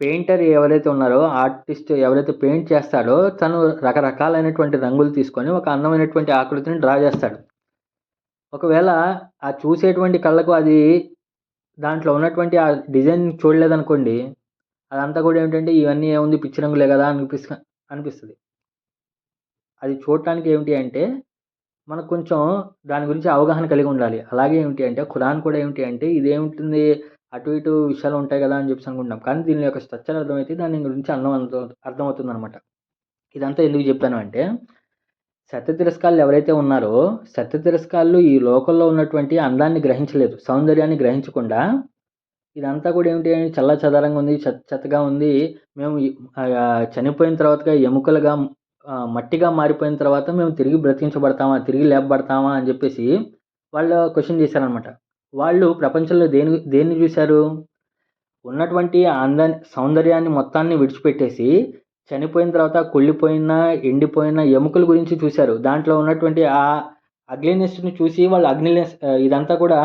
పెయింటర్ ఎవరైతే ఉన్నారో, ఆర్టిస్ట్ ఎవరైతే పెయింట్ చేస్తాడో తను రకరకాలైనటువంటి రంగులు తీసుకొని ఒక అందమైనటువంటి ఆకృతిని డ్రా చేస్తాడు. ఒకవేళ ఆ చూసేటువంటి కళ్ళకు అది దాంట్లో ఉన్నటువంటి ఆ డిజైన్ చూడలేదనుకోండి, అదంతా కూడా ఏమిటంటే ఇవన్నీ ఏముంది పిచ్చి రంగులే కదా అనిపిస్తుంది. అది చూడటానికి ఏమిటి అంటే మనకు కొంచెం దాని గురించి అవగాహన కలిగి ఉండాలి. అలాగే ఏమిటి అంటే ఖురాన్ కూడా ఏమిటి అంటే ఇదేముంటుంది అటు ఇటు విషయాలు ఉంటాయి కదా అని చెప్పేసి అనుకుంటాం. కానీ దీని యొక్క స్ట్రక్చర్ అర్థమైతే దాని గురించి అర్థమవుతుంది అనమాట. ఇదంతా ఎందుకు చెప్పాను అంటే సత్య తిరస్కారులు ఎవరైతే ఉన్నారో సత్య తిరస్కారులు ఈ లోకంలో ఉన్నటువంటి అందాన్ని గ్రహించలేదు, సౌందర్యాన్ని గ్రహించకుండా ఇదంతా కూడా ఏమిటి అంటే చల్లచదరంగా ఉంది, చెత్తగా ఉంది, మేము చనిపోయిన తర్వాత ఎముకలుగా మట్టిగా మారిపోయిన తర్వాత మేము తిరిగి బ్రతికించబడతామా, తిరిగి లేపబడతామా అని చెప్పేసి వాళ్ళు క్వెషన్ చేశారనమాట. వాళ్ళు ప్రపంచంలో దేన్ని చూశారు? ఉన్నటువంటి సౌందర్యాన్ని మొత్తాన్ని విడిచిపెట్టేసి, చనిపోయిన తర్వాత కుళ్ళిపోయిన, ఎండిపోయిన ఎముకల గురించి చూశారు. దాంట్లో ఉన్నటువంటి ఆ అగ్లీనెస్‌ని చూసి వాళ్ళు ఇదంతా కూడా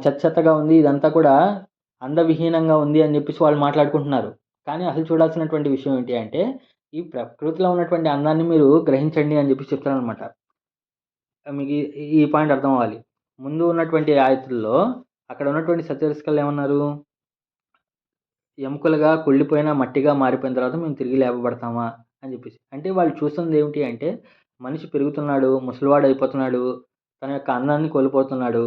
చెత్తగా ఉంది. ఇదంతా కూడా అందవిహీనంగా ఉంది అని చెప్పేసి వాళ్ళు మాట్లాడుకుంటున్నారు. కానీ అసలు చూడాల్సినటువంటి విషయం ఏంటి అంటే, ఈ ప్రకృతిలో ఉన్నటువంటి అందాన్ని మీరు గ్రహించండి అని చెప్పేసి చెప్తారనమాట. మీకు ఈ పాయింట్ అర్థం అవ్వాలి. ముందు ఉన్నటువంటి ఆయతుల్లో అక్కడ ఉన్నటువంటి సత్యదర్శకులు ఏమన్నారు? ఎముకలుగా కుళ్ళిపోయిన మట్టిగా మారిపోయిన తర్వాత మేము తిరిగి లేపబడతామా అని చెప్పేసి. అంటే వాళ్ళు చూస్తుంది ఏమిటి అంటే, మనిషి పెరుగుతున్నాడు, ముసలివాడు అయిపోతున్నాడు, తన యొక్క అందాన్ని కోల్పోతున్నాడు.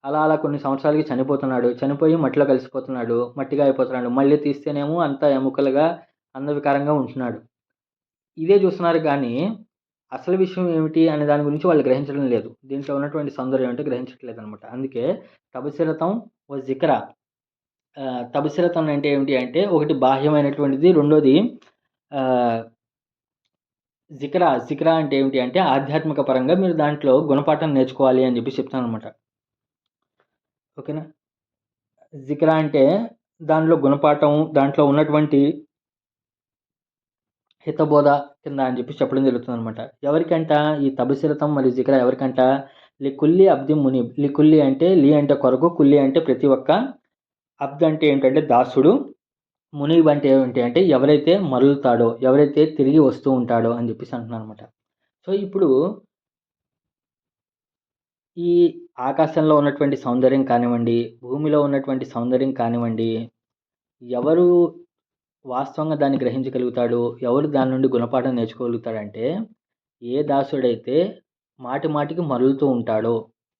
అలా అలా కొన్ని సంవత్సరాలకి చనిపోతున్నాడు. చనిపోయి మట్టిలో కలిసిపోతున్నాడు. మట్టిగా అయిపోతున్నాడు. మళ్ళీ తీస్తేనేమో అంతా ఎముకలుగా అందవికారంగా ఉంటున్నాడు. ఇదే చూస్తున్నారు గానీ, అసలు విషయం ఏమిటి అనే దాని గురించి వాళ్ళు గ్రహించడం లేదు. దీంట్లో ఉన్నటువంటి సౌందర్యం ఏంటో గ్రహించట్లేదనమాట. అందుకే తబసిరతం వ జిక్రా. తబసిరతం అంటే ఏమిటి అంటే, ఒకటి బాహ్యమైనటువంటిది. రెండోది ఆహ్, జిక్రా అంటే ఏమిటి అంటే, ఆధ్యాత్మిక పరంగా మీరు దాంట్లో గుణపాఠం నేర్చుకోవాలి అని చెప్పేసి చెప్తాననమాట. ఓకేనా? జిక్రా అంటే దాంట్లో గుణపాఠం, దాంట్లో ఉన్నటువంటి హితబోధ కింద అని చెప్పేసి చెప్పడం జరుగుతుందనమాట. ఎవరికంట ఈ తబసిరతం మరియు జిక్రా ఎవరికంట? లికుల్లి అబ్ది మునీబ్. లికుల్లి అంటే లి అంటే కొరకు, కుల్లి అంటే ప్రతి ఒక్క, అబ్ద్ అంటే ఏంటంటే దాసుడు, మునీబ్ అంటే ఏంటి అంటే ఎవరైతే మరలుతాడో, ఎవరైతే తిరిగి వస్తూ ఉంటాడో అని చెప్పేసి అంటున్నాననమాట. సో, ఇప్పుడు ఈ ఆకాశంలో ఉన్నటువంటి సౌందర్యం కానివ్వండి, భూమిలో ఉన్నటువంటి సౌందర్యం కానివ్వండి, ఎవరు వాస్తవంగా దాన్ని గ్రహించగలుగుతాడు, ఎవరు దాని నుండి గుణపాఠం నేర్చుకోగలుగుతాడంటే, ఏ దాసుడైతే మాటి మాటికి మరలుతూ ఉంటాడో,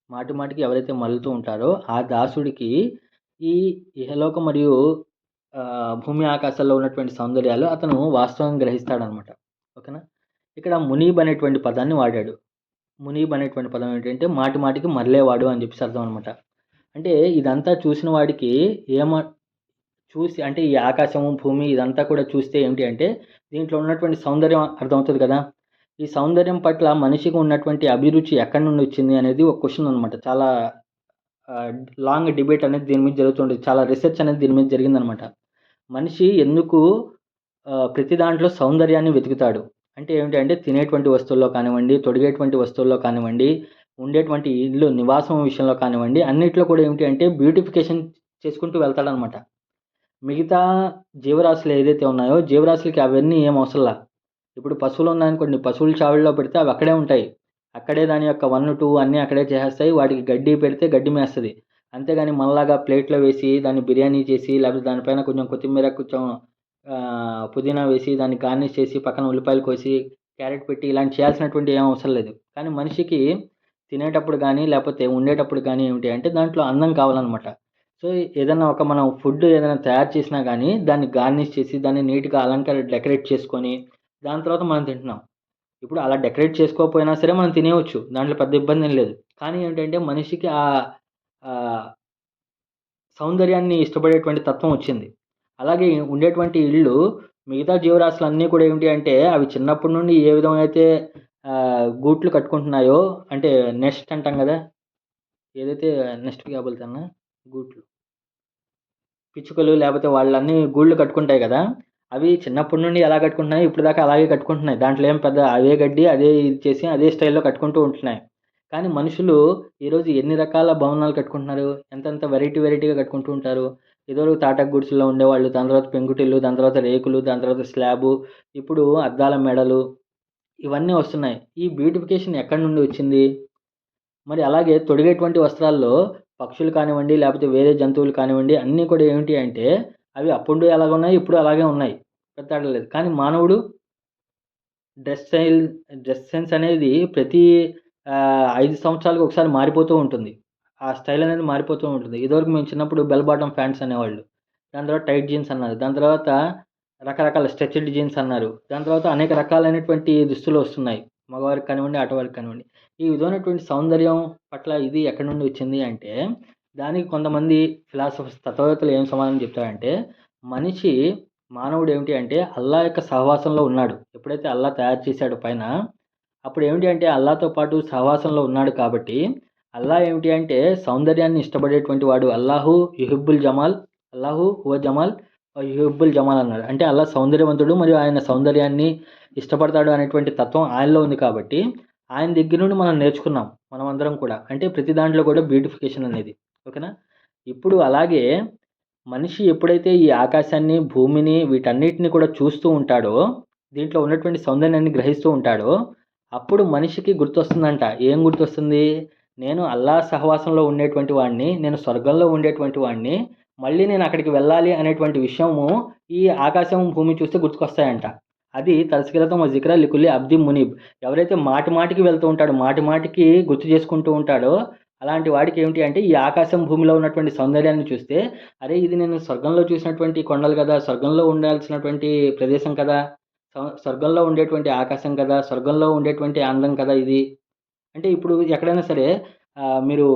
మాటి మాటికి ఎవరైతే మరలుతూ ఉంటారో, ఆ దాసుడికి ఈ ఇహలోక మరియు భూమి ఆకాశాల్లో ఉన్నటువంటి సౌందర్యాలు అతను వాస్తవంగా గ్రహిస్తాడనమాట. ఓకేనా? ఇక్కడ మునీబ్ అనేటువంటి పదాన్ని వాడాడు. మునీబ్ అనేటువంటి పదం ఏంటంటే మాటి మాటికి మరలేవాడు అని చెప్పేసి అర్థం అనమాట. అంటే ఇదంతా చూసిన వాడికి ఏమ చూసి అంటే ఈ ఆకాశము, భూమి ఇదంతా కూడా చూస్తే ఏంటి అంటే దీంట్లో ఉన్నటువంటి సౌందర్యం అర్థమవుతది కదా! ఈ సౌందర్యం పట్ల మనిషికి ఉన్నటువంటి అభిరుచి ఎక్కడి నుండి వచ్చింది అనేది ఒక క్వెషన్ అనమాట. చాలా ఆహ్, లాంగ్ డిబేట్ అనేది దీని మీద జరుగుతుండేది. చాలా రిసర్చ్ అనేది దీని మీద జరిగిందనమాట. మనిషి ఎందుకు ప్రతి దాంట్లో సౌందర్యాన్ని వెతుకుతాడు? అంటే ఏమిటి అంటే తినేటువంటి వస్తువుల్లో కానివ్వండి, తొడిగేటువంటి వస్తువుల్లో కానివ్వండి, ఉండేటువంటి ఇల్లు నివాసం విషయంలో కానివ్వండి, అన్నిట్లో కూడా ఏమిటి అంటే బ్యూటిఫికేషన్ చేసుకుంటూ వెళ్తాడనమాట. మిగతా జీవరాశులు ఏదైతే ఉన్నాయో, జీవరాశులకి అవన్నీ ఏం అవసరంలా. ఇప్పుడు పశువులు ఉన్నాయనుకోండి, పశువులు చావిడిలో పెడితే అవి అక్కడే ఉంటాయి. అక్కడే దాని యొక్క 1, 2 అన్నీ అక్కడే చేసేస్తాయి. వాటికి గడ్డి పెడితే గడ్డి మేస్తది. అంతేగాని మనలాగా ప్లేట్‌లో వేసి, దాన్ని బిర్యానీ చేసి, లేకపోతే దానిపైన కొంచెం కొత్తిమీర, కొంచెం పుదీనా వేసి, దాన్ని గార్నిష్ చేసి, పక్కన ఉల్లిపాయలు కోసి, క్యారెట్ పెట్టి ఇలాంటి చేయాల్సినటువంటి ఏం అవసరం లేదు. కానీ మనిషికి తినేటప్పుడు గానీ, లేపోతే ఉండేటప్పుడు గానీ ఏమిటి అంటే దాంట్లో అందం కావాలనమాట. సో, ఏదన్నా మనం ఫుడ్ ఏదైనా తయారు చేసినా గానీ, దాన్ని గార్నిష్ చేసి, దాన్ని నీట్‌గా డెకరేట్ చేసుకొని, దాని తర్వాత మనం తింటున్నాం. ఇప్పుడు అలా డెకరేట్ చేసుకోకపోయినా సరే మనం తినేయొచ్చు. దాంట్లో పెద్ద ఇబ్బందేం లేదు. కానీ ఏంటంటే మనిషికి ఆహ్, సౌందర్యాన్ని ఇష్టపడేటువంటి తత్వం వచ్చింది. అలాగే ఉండేటువంటి ఇల్లు మిగతా జీవరాశులన్నీ కూడా ఏమిటి అంటే అవి చిన్నప్పటి నుండి ఏ విధంగా అయితే గూట్లు కట్టుకుంటున్నాయో అంటే నెస్ట్ అంటాం గదా! ఏదైతే నెస్ట్ క్యా బోల్తే అన్నా? గూట్లు. పిచ్చుకలు లేపోతే వాళ్ళన్నీ గూళ్ళు కట్టుకుంటాయి గదా! అవి చిన్నప్పటి నుండి ఎలా కట్టుకుంటున్నాయో ఇప్పటిదాకా అలాగే కట్టుకుంటున్నాయి. దాంట్లో ఏం పెద్ద అదే గడ్డి, అదే ఇది చేసి అదే స్టైల్‌లో కట్టుకుంటూ ఉంటున్నాయి. కానీ మనుషులు ఈరోజు ఎన్ని రకాల భవనాలు కట్టుకుంటున్నారు? ఎంతెంత వెరైటీగా కట్టుకుంటూ ఉంటారు. ఇదివరకు తాటాకు గుడిసెల్లో ఉండేవాళ్ళు. దాని తర్వాత పెంకుటిల్లు, దాని తర్వాత రేకులు, దాని తర్వాత స్లాబు, ఇప్పుడు అద్దాల మేడలు ఇవన్నీ వస్తున్నాయి. ఈ బ్యూటిఫికేషన్ ఎక్కడి నుండి వచ్చింది? మరి అలాగే తొడిగేటువంటి వస్త్రాల్లో పక్షులు కానివ్వండి, లేపోతే వేరే జంతువులు కానివ్వండి, అన్నీ కూడా ఏమిటి అంటే, అవి అప్పుడు ఎలాగున్నాయి, ఇప్పుడు అలాగే ఉన్నాయి. పెద్ద తేడా లేదు. కానీ మానవుడు డ్రెస్ స్టైల్, డ్రెస్ సెన్స్ అనేది ప్రతి 5 సంవత్సరాలకు ఒకసారి మారిపోతూ ఉంటుంది. ఆ స్టైల్ అనేది మారిపోతూ ఉంటుంది. ఇదివరకు మేము చిన్నప్పుడు బెల్ బాటమ్ ప్యాంట్స్ అనేవాళ్ళు. దాని తర్వాత టైట్ జీన్స్ అన్నారు. దాని తర్వాత రకరకాల స్ట్రెచ్డ్ జీన్స్ అన్నారు. దాని తర్వాత అనేక రకాలైనటువంటి దుస్తులు వస్తున్నాయి. మగవారికి కానివ్వండి, ఆడవారికి కానివ్వండి. ఈ విధమైనటువంటి సౌందర్యం పట్ల ఇది ఎక్కడి నుండి వచ్చింది అంటే, దానికి కొంతమంది ఫిలాసఫర్స్, తత్వవేత్తలు ఏం సమాధానం చెప్తారంటే, మనిషి మానవుడు ఏమిటి అంటే అల్లా యొక్క సహవాసంలో ఉన్నాడు. ఎప్పుడైతే అల్లా తయారు చేసాడో పైన, అప్పుడు ఏమిటి అంటే అల్లాతో పాటు సహవాసంలో ఉన్నాడు కాబట్టి, అల్లా ఏమిటి అంటే సౌందర్యాన్ని ఇష్టపడేటువంటి వాడు. అల్లాహు యుహిబ్బుల్ జమాల్, అల్లాహు హువ జమాల్ యుహిబ్బుల్ జమాల్ అన్నాడు. అంటే అల్లా సౌందర్యవంతుడు మరియు ఆయన సౌందర్యాన్ని ఇష్టపడతాడు అనేటువంటి తత్వం ఆయనలో ఉంది కాబట్టి ఆయన దగ్గర నుండి మనం నేర్చుకున్నాం మనమందరం కూడా. అంటే ప్రతి దాంట్లో కూడా బ్యూటిఫికేషన్ అనేది. ఓకేనా? ఇప్పుడు అలాగే మనిషి ఎప్పుడైతే ఈ ఆకాశాన్ని, భూమిని వీటన్నిటిని కూడా చూస్తూ ఉంటాడో, దీంట్లో ఉన్నటువంటి సౌందర్యాన్ని గ్రహిస్తూ ఉంటాడో, అప్పుడు మనిషికి గుర్తొస్తుందంట. ఏం గుర్తొస్తుంది? నేను అల్లా సహవాసంలో ఉండేటువంటి వాడిని, నేను స్వర్గంలో ఉండేటువంటి వాడిని, మళ్ళీ నేను అక్కడికి వెళ్ళాలి అనేటువంటి విషయము ఈ ఆకాశం, భూమి చూస్తే గుర్తుకొస్తాయంట. అది తస్కిరతం వ జిక్రా లికుల్లి అబ్ది మునీబ్. ఎవరైతే మాటి మాటికి వెళ్తూ ఉంటాడో, మాటి మాటికి గుర్తు చేసుకుంటూ ఉంటాడో, అలాంటి వాడికి ఏమిటి అంటే ఈ ఆకాశం, భూమిలో ఉన్నటువంటి సౌందర్యాన్ని చూస్తే, అరే ఇది నేను స్వర్గంలో చూసినటువంటి కొండలు కదా! స్వర్గంలో ఉండాల్సినటువంటి ప్రదేశం కదా! స్వర్గంలో ఉండేటువంటి ఆకాశం కదా! స్వర్గంలో ఉండేటువంటి అందం కదా ఇది. అంటే ఇప్పుడు ఎక్కడైనా సరే మీరు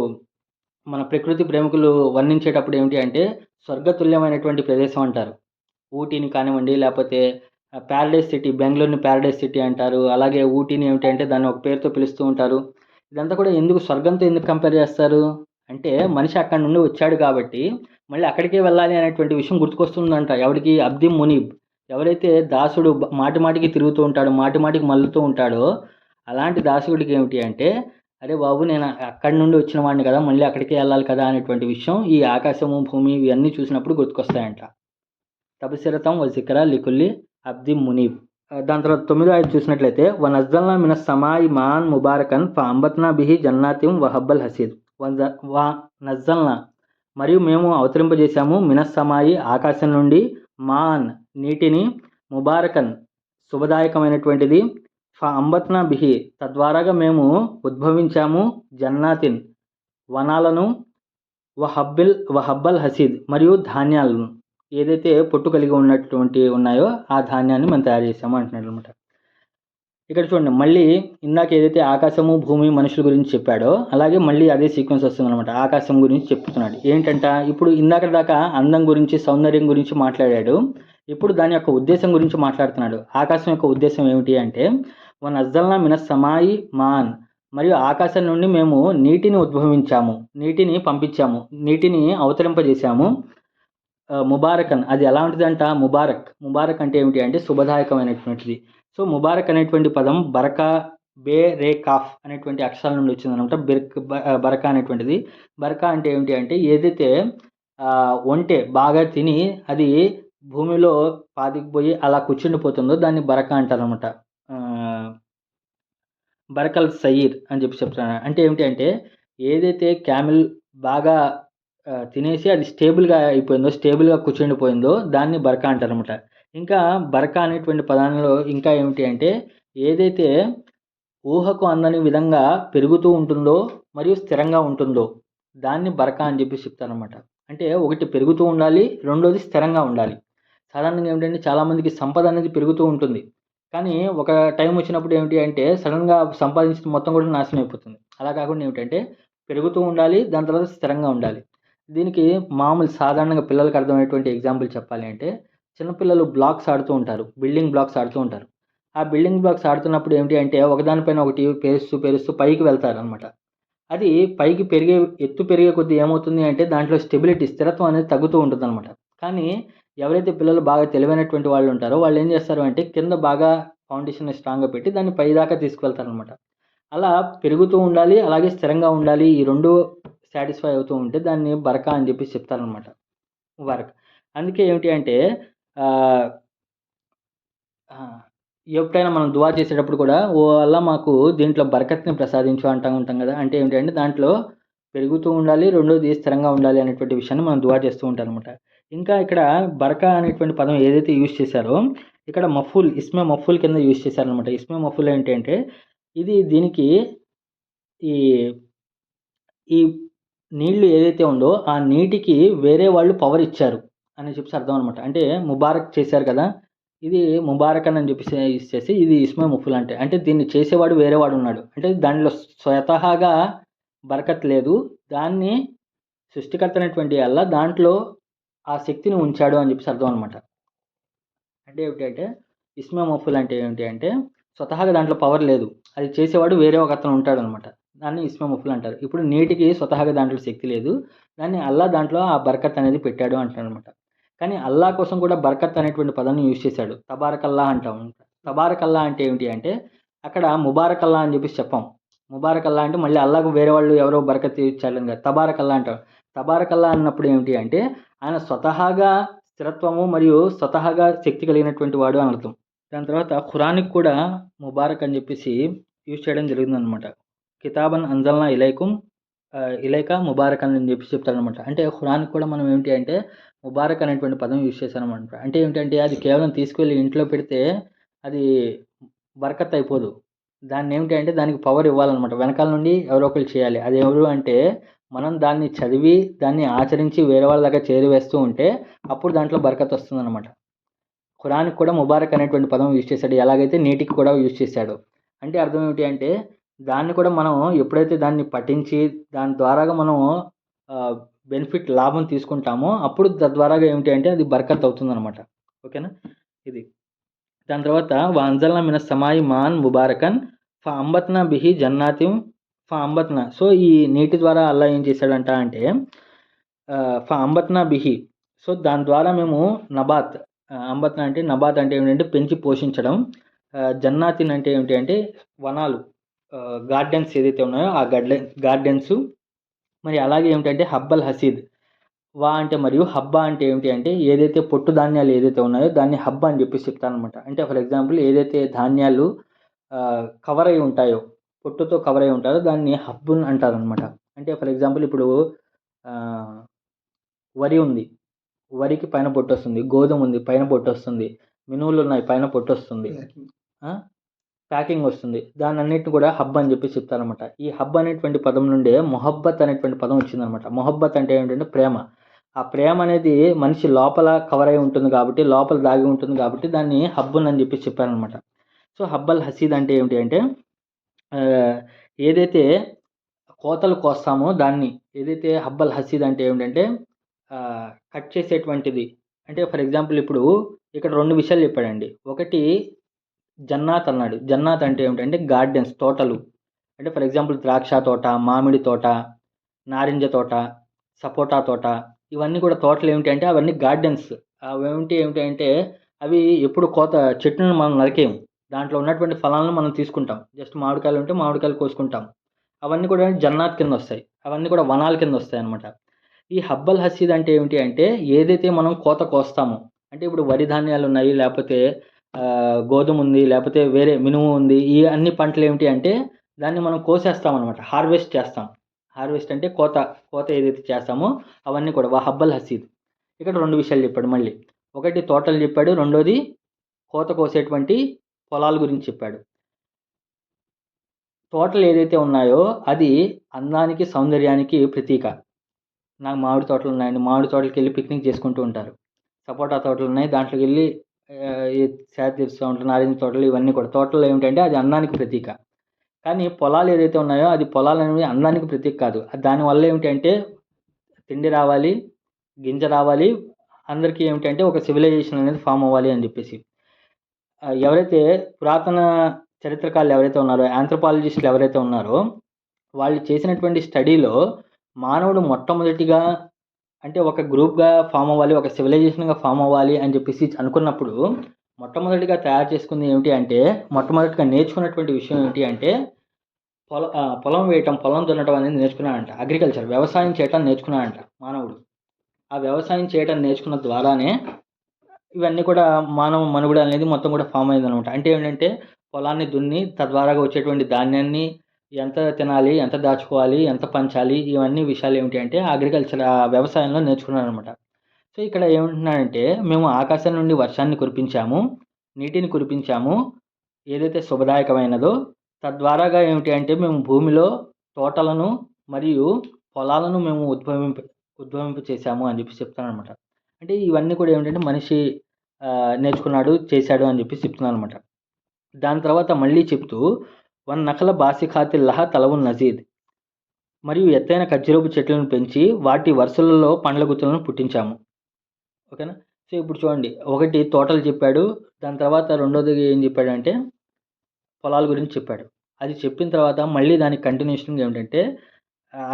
మన ప్రకృతి ప్రేమికులు వర్ణించేటప్పుడు ఏమిటి అంటే స్వర్గతుల్యమైనటువంటి ప్రదేశం అంటారు. ఊటీని కానివ్వండి, లేపోతే ప్యారడైస్ సిటీ, బెంగుళూరుని ప్యారడైస్ సిటీ అంటారు. అలాగే ఊటీని ఏమిటంటే దాన్ని ఒక పేరుతో పిలుస్తూ ఉంటారు. ఇదంతా కూడా ఎందుకు స్వర్గంతో ఎందుకు కంపేర్ చేస్తారు? అంటే మనిషి అక్కడి నుండి వచ్చాడు కాబట్టి మళ్ళీ అక్కడికే వెళ్ళాలి అనేటువంటి విషయం గుర్తుకొస్తుందంట. ఎవడికి? అబ్ది మునీబ్. ఎవరైతే దాసుడు మాటి మాటికి తిరుగుతూ ఉంటాడో, మాటి మాటికి మళ్ళుతూ ఉంటాడో, అలాంటి దాసుడికి ఏమిటి అంటే, అరే బాబు నేను అక్కడి నుండి వచ్చిన వాడిని కదా! మళ్ళీ అక్కడికే వెళ్ళాలి కదా! అనేటువంటి విషయం ఈ ఆకాశము, భూమి ఇవన్నీ చూసినప్పుడు గుర్తుకొస్తాయంట. తబసిరతం వ జిక్రా లికుల్లి అబ్ది మునీబ్. దాని తర్వాత 9వ ఆయత చూసినట్లయితే వనజ్జల్నా మినస్ సమాయి మాన్ ముబారకన్ ఫఅంబత్నా బిహి జన్నాతిం వహబ్బల్ హసీద్. వ నజ్జల్నా మరియు మేము అవతరింపజేశాము మినస్ సమాయి ఆకాశం నుండి మాన్ నీటిని ముబారకన్ శుభదాయకమైనటువంటిది అంబత్నా బిహి తద్వారాగా మేము ఉద్భవించాము జన్నాతిన్ వనాలను వహబ్బల్ హసీద్ మరియు ధాన్యాలను ఏదైతే పొట్టు కలిగి ఉన్నటువంటి ఉన్నాయో ఆ ధాన్యాన్ని మనం తయారు చేసాము అంటున్నాడు అనమాట. ఇక్కడ చూడండి మళ్ళీ ఇందాక ఏదైతే ఆకాశము, భూమి, మనుషుల గురించి చెప్పాడో అలాగే మళ్ళీ అదే సీక్వెన్స్ వస్తుందన్నమాట. ఆకాశం గురించి చెప్తున్నాడు. ఏంటంట ఇప్పుడు ఇందాక దాకా అందం గురించి, సౌందర్యం గురించి మాట్లాడాడు. ఇప్పుడు దాని యొక్క ఉద్దేశం గురించి మాట్లాడుతున్నాడు. ఆకాశం యొక్క ఉద్దేశం ఏమిటి అంటే వనజ్జల్నా మినస్ సమాయి మాన్ మరియు ఆకాశం నుండి మేము నీటిని ఉద్భవించాము, నీటిని పంపించాము, నీటిని అవతరింపజేశాము. ముబారకన్ అది ఎలాంటిదంట? ముబారక్ అంటే ఏమిటి అంటే శుభదాయకమైనటువంటిది. సో ముబారక్ అనేటువంటి పదం బరకా, బే, రే, కాఫ్ అనేటువంటి అక్షరాల నుండి వచ్చిందనమాట. బరకా అనేటువంటిది. బరకా అంటే ఏమిటి అంటే ఏదైతే ఒంటె బాగా తిని అది భూమిలో పాతికిపోయి అలా కూర్చుండిపోతుందో దాన్ని బరకా అంటారనమాట. బరకల్ సయీర్ అని చెప్పి చెప్తున్నాను. అంటే ఏమిటి అంటే ఏదైతే క్యామెల్ బాగా తినేసి అది స్టేబుల్‌గా అయిపోయిందో, స్టేబుల్‌గా కూర్చుండిపోయిందో దాన్ని బరకా అంటారనమాట. ఇంకా బరకా అనేటువంటి పదంలో ఇంకా ఏమిటి అంటే ఏదైతే ఊహకు అందని విధంగా పెరుగుతూ ఉంటుందో మరియు స్థిరంగా ఉంటుందో దాన్ని బరకా అని చెప్పేసి చెప్తారనమాట. అంటే ఒకటి పెరుగుతూ ఉండాలి, రెండోది స్థిరంగా ఉండాలి. సాధారణంగా ఏమిటంటే చాలామందికి సంపద అనేది పెరుగుతూ ఉంటుంది. కానీ ఒక టైం వచ్చినప్పుడు ఏమిటి అంటే సడన్‌గా సంపాదించింది మొత్తం కూడా నాశనం అయిపోతుంది. అలా కాకుండా ఏమిటంటే పెరుగుతూ ఉండాలి, దాని తర్వాత స్థిరంగా ఉండాలి. దీనికి మామూలు సాధారణంగా పిల్లలకి అర్థమయ్యేటువంటి ఎగ్జాంపుల్ చెప్పాలి అంటే చిన్నపిల్లలు బ్లాక్స్ ఆడుతూ ఉంటారు. బిల్డింగ్ బ్లాక్స్ ఆడుతూ ఉంటారు. ఆ బిల్డింగ్ బ్లాక్స్ ఆడుతున్నప్పుడు ఏంటి అంటే ఒకదానిపైన ఒకటి పేరుస్తూ పైకి వెళ్తారనమాట. అది పైకి ఎత్తు పెరిగే కొద్దీ ఏమవుతుంది అంటే దాంట్లో స్టెబిలిటీ, స్థిరత్వం అనేది తగ్గుతూ ఉంటుందనమాట. కానీ ఎవరైతే పిల్లలు బాగా తెలివైనటువంటి వాళ్ళు ఉంటారో వాళ్ళు ఏం చేస్తారు అంటే కింద బాగా ఫౌండేషన్‌ని స్ట్రాంగ్‌గా పెట్టి దాన్ని పైదాకా తీసుకువెళ్తారనమాట. అలా పెరుగుతూ ఉండాలి, అలాగే స్థిరంగా ఉండాలి. ఈ 2 సాటిస్ఫై అవుతూ ఉంటే దాన్ని బరకా అని చెప్పేసి చెప్తారనమాట. ముబారక్. అందుకే ఏమిటి అంటే ఆహ్, ఆ! ఎప్పుడైనా మనం దుఆ చేసేటప్పుడు కూడా ఓ అల్లా మాకు దీంట్లో బరకత్‌ని ప్రసాదించు అంటా ఉంటాం కదా! అంటే ఏంటంటే దాంట్లో పెరుగుతూ ఉండాలి, రెండోది స్థిరంగా ఉండాలి అనేటువంటి విషయాన్ని మనం దుఆ చేస్తూ ఉంటామనమాట. ఇంకా ఇక్కడ బరకా అనేటువంటి పదం ఏదైతే యూజ్ చేశారో ఇక్కడ మఫ్ఊల్, ఇస్మే మఫ్ఊల్ కింద యూజ్ చేశారనమాట. ఇస్మే మఫ్ఊల్ ఏంటంటే దీనికి ఈ ఈ నీళ్లు ఏదైతే ఉందో ఆ నీటికి వేరే వాళ్ళు పవర్ ఇచ్చారు అని చెప్పేసి అర్థం అనమాట. అంటే ముబారక్ చేశారు కదా! ఇది ముబారకన్ అని చెప్పేసి ఇచ్చేసి ఇది ఇస్మే మఫ్ఊల్ అంటే. అంటే దీన్ని చేసేవాడు వేరే వాడున్నాడు. అంటే దానిలో స్వతహాగా బరకత్ లేదు. దాన్ని సృష్టికర్త అయినటువంటి అల్లా దాంట్లో ఆ శక్తిని ఉంచాడు అని చెప్పేసి అర్థం అనమాట. అంటే ఏమిటంటే ఇస్మే మఫ్ఊల్ అంటే ఏంటి అంటే స్వతహాగా దాంట్లో పవర్ లేదు. అది చేసేవాడు వేరే ఒకతను ఉంటాడనమాట. దాన్ని ఇస్మ మఫ్ఊల్ అంటారు. ఇప్పుడు నీటికి స్వతహాగా దాంట్లో శక్తి లేదు. దాన్ని అల్లా దాంట్లో ఆ బరకత్ అనేది పెట్టాడు అంటాడనమాట. కానీ అల్లా కోసం కూడా బరకత్ అనేటువంటి పదాన్ని యూజ్ చేశాడు. తబారకల్లా అంటాం. తబారకల్లా అంటే ఏమిటి అంటే అక్కడ ముబారకల్లా అని చెప్పేసి చెప్పాం. ముబారకల్లా అంటే మళ్ళీ అల్లాకు వేరే వాళ్ళు ఎవరో బరకత్ ఇచ్చారని కాదు. తబారకల్లా అంటాం. తబారకల్లా అన్నప్పుడు ఏమిటి అంటే ఆయన స్వతహాగా స్థిరత్వము మరియు స్వతహాగా శక్తి కలిగినటువంటి వాడు అని అర్థం. దాని తర్వాత ఖురాన్‌కి కూడా ముబారక్ అని చెప్పేసి యూజ్ చేయడం జరిగిందనమాట. కితాబన్ అంజల్నా ఇలైక ముబారక్ అని చెప్పేసి చెప్తారనమాట. అంటే ఖురాన్‌కి కూడా మనం ఏంటి అంటే ముబారక్ అనేటువంటి పదం యూజ్ చేశారనమాట. అంటే ఏంటంటే అది కేవలం తీసుకెళ్ళి ఇంట్లో పెడితే అది బరకత్ అయిపోదు. దాన్నేమిటి అంటే దానికి పవర్ ఇవ్వాలనమాట. వెనకాల నుండి ఎవరో ఒకళ్ళు చేయాలి. అది ఎవరు అంటే మనం దాన్ని చదివి, దాన్ని ఆచరించి వేరే వాళ్ళ దాకా చేరవేస్తూ ఉంటే అప్పుడు దాంట్లో బరకత్ వస్తుందనమాట. ఖురాన్‌కి కూడా ముబారక్ అనేటువంటి పదం యూజ్ చేశాడు. ఎలాగైతే నీటికి కూడా యూజ్ చేశాడు. అంటే అర్థం ఏమిటి అంటే దాన్ని కూడా మనం ఎప్పుడైతే దాన్ని పఠించి దాని ద్వారాగా మనం బెనిఫిట్ లాభం తీసుకుంటామో అప్పుడు తద్వారాగా ఏమిటి అంటే అది బరకత్ అవుతుందనమాట. ఓకేనా? ఇది. దాని తర్వాత వఅంజల్నా మినస్ సమాయి మాన్ ముబారకన్ ఫఅంబత్నా బిహి జన్నాతిం ఫఅంబత్నా. సో ఈ నీటి ద్వారా అల్లా ఏం చేశాడంట అంటే ఫఅంబత్నా బిహి. సో దాని ద్వారా మేము నబాత్ అంబత్నా అంటే నబాత్ అంటే ఏమిటంటే పెంచి పోషించడం. జన్నాతిన్ అంటే ఏమిటి అంటే వనాలు, గార్డెన్స్ ఏదైతే ఉన్నాయో ఆ గార్డెన్స్. మరి అలాగే ఏమిటంటే హబ్బల్ హసీద్. అంటే మరియు హబ్బా అంటే ఏమిటి అంటే ఏదైతే పొట్టు ధాన్యాలు ఏదైతే ఉన్నాయో దాన్ని హబ్బా అని చెప్పేసి చెప్తానమాట. అంటే ఫర్ ఎగ్జాంపుల్ ఏదైతే ధాన్యాలు కవర్ అయి ఉంటాయో, పొట్టుతో కవర్ అయి ఉంటారో దాన్ని హబ్బున్ అంటారనమాట. అంటే ఫర్ ఎగ్జాంపుల్ ఇప్పుడు వరి ఉంది. వరికి పైన పొట్టొస్తుంది. గోధుమ ఉంది పైన పొట్టొస్తుంది. మినువులు ఉన్నాయి పైన పొట్టొస్తుంది. ప్యాకింగ్ వస్తుంది. దాన్నన్నిటిని కూడా హబ్ అని చెప్పేసి చెప్తారనమాట. ఈ హబ్ అనేటువంటి పదం నుండే మొహబ్బత్ అనేటువంటి పదం వచ్చిందనమాట. మొహబ్బత్ అంటే ఏంటంటే ప్రేమ. ఆ ప్రేమ అనేది మనిషి లోపల కవర్ అయి ఉంటుంది కాబట్టి, లోపల దాగి ఉంటుంది కాబట్టి దాన్ని హబ్బున్ అని చెప్పేసి చెప్పారనమాట. సో హబ్బల్ హసీద్ అంటే ఏమిటి అంటే ఏదైతే కోతలు కోస్తామో దాన్ని, ఏదైతే హబ్బల్ హసీద్ అంటే ఏమిటంటే కట్ చేసేటువంటిది. అంటే ఫర్ ఎగ్జాంపుల్ ఇప్పుడు ఇక్కడ 2 విషయాలు చెప్పాడండి. ఒకటి జన్నాత్ అన్నాడు. జన్నాత్ అంటే ఏమిటంటే గార్డెన్స్, తోటలు. అంటే ఫర్ ఎగ్జాంపుల్ ద్రాక్ష తోట, మామిడి తోట, నారింజ తోట, సపోటా తోట, ఇవన్నీ కూడా తోటలు ఏమిటి అంటే అవన్నీ గార్డెన్స్. ఏమిటి అంటే అవి ఎప్పుడు చెట్టును మనం నరికేయం. దాంట్లో ఉన్నటువంటి ఫలాలను మనం తీసుకుంటాం. జస్ట్ మామిడికాయలు ఉంటే మామిడికాయలు కోసుకుంటాం. అవన్నీ కూడా జన్నాత్ కింద వస్తాయి. అవన్నీ కూడా వనాల కింద వస్తాయన్నమాట. ఈ హబ్బల్ హసీద్ అంటే ఏమిటి అంటే ఏదైతే మనం కోత కోస్తామో, అంటే ఇప్పుడు వరి ధాన్యాలు ఉన్నాయి, లేకపోతే గోధుమ ఉంది, లేకపోతే వేరే మినుము ఉంది. ఈ అన్ని పంటలు ఏమిటి అంటే దాన్ని మనం కోసేస్తామన్నమాట. హార్వెస్ట్ చేస్తాం. హార్వెస్ట్ అంటే కోత ఏదైతే చేస్తామో అవన్నీ కూడా హబ్బల్ హసీద్. ఇక్కడ 2 విషయాలు చెప్పాడు మళ్ళీ. ఒకటి తోటలు చెప్పాడు, రెండోది కోత కోసేటువంటి పొలాల గురించి చెప్పాడు. తోటలు ఏదైతే ఉన్నాయో అది అందానికి, సౌందర్యానికి ప్రతీక. నాకు మామిడి తోటలు ఉన్నాయండి. మామిడి తోటలకి వెళ్ళి పిక్నిక్ చేసుకుంటూ ఉంటారు. సపోటా తోటలు ఉన్నాయి. దాంట్లోకి వెళ్ళి ఈ సేద తీరుస్తూ ఉంటారు. నారింజ తోటలు ఇవన్నీ కూడా. తోటల్లో ఏమిటంటే అది అందానికి ప్రతీక. కానీ పొలాలు ఏదైతే ఉన్నాయో అది పొలాలు అనేవి అందానికి ప్రతీక కాదు. దానివల్ల ఏమిటంటే తిండి రావాలి, గింజ రావాలి, అందరికీ ఏమిటంటే ఒక సివిలైజేషన్ అనేది ఫామ్ అవ్వాలి అని చెప్పేసి. ఎవరైతే పురాతన చరిత్రకారులు ఎవరైతే ఉన్నారో, ఆంథ్రోపాలజిస్టులు ఎవరైతే ఉన్నారో వాళ్ళు చేసినటువంటి స్టడీలో మానవుడు మొట్టమొదటిగా అంటే ఒక గ్రూప్‌గా ఫామ్ అవ్వాలి, ఒక సివిలైజేషన్‌గా ఫామ్ అవ్వాలి అని చెప్పేసి అనుకున్నప్పుడు మొట్టమొదటిగా తయారు చేసుకుంది ఏమిటి అంటే, మొట్టమొదటిగా నేర్చుకున్నటువంటి విషయం ఏమిటి అంటే పొలం వేయటం, పొలం దున్నటం అనేది నేర్చుకున్నాడంట. అగ్రికల్చర్ వ్యవసాయం చేయటం నేర్చుకున్నాడంట మానవుడు. ఆ వ్యవసాయం చేయటం నేర్చుకున్న ద్వారానే ఇవన్నీ కూడా మానవ మనుగడ అనేది మొత్తం కూడా ఫామ్ అయిందనమాట. అంటే ఏంటంటే పొలాన్ని దున్ని తద్వారాగా వచ్చేటువంటి ధాన్యాన్ని ఎంత తినాలి, ఎంత దాచుకోవాలి, ఎంత పంచాలి, ఇవన్నీ విషయాలు ఏమిటి అంటే అగ్రికల్చర్ వ్యవసాయంలో నేర్చుకున్నారనమాట. సో ఇక్కడ ఏమంటున్నాడంటే మేము ఆకాశం నుండి వర్షాన్ని కురిపించాము, నీటిని కురిపించాము, ఏదైతే శుభదాయకమైనదో తద్వారాగా ఏమిటి అంటే మేము భూమిలో తోటలను మరియు పొలాలను మేము ఉద్భవింప చేశాము అని చెప్పి చెప్తానమాట. అంటే ఇవన్నీ కూడా ఏమిటంటే మనిషి నేర్చుకున్నాడు, చేశాడు అని చెప్పి చెప్తున్నానమాట. దాని తర్వాత మళ్ళీ చెప్తూ వన్ నఖల బాసిఖాతిల్లహ తలవున్ నజీద్, మరియు ఎత్తైన ఖర్జూరపు చెట్లను పెంచి వాటి వరుసలలో పండ్ల గుత్తులను పుట్టించాము. ఓకేనా? సో ఇప్పుడు చూడండి, ఒకటి తోటలు చెప్పాడు, దాని తర్వాత రెండోది ఏం చెప్పాడంటే పొలాల గురించి చెప్పాడు. అది చెప్పిన తర్వాత మళ్ళీ దానికి కంటిన్యూషన్గా ఏమిటంటే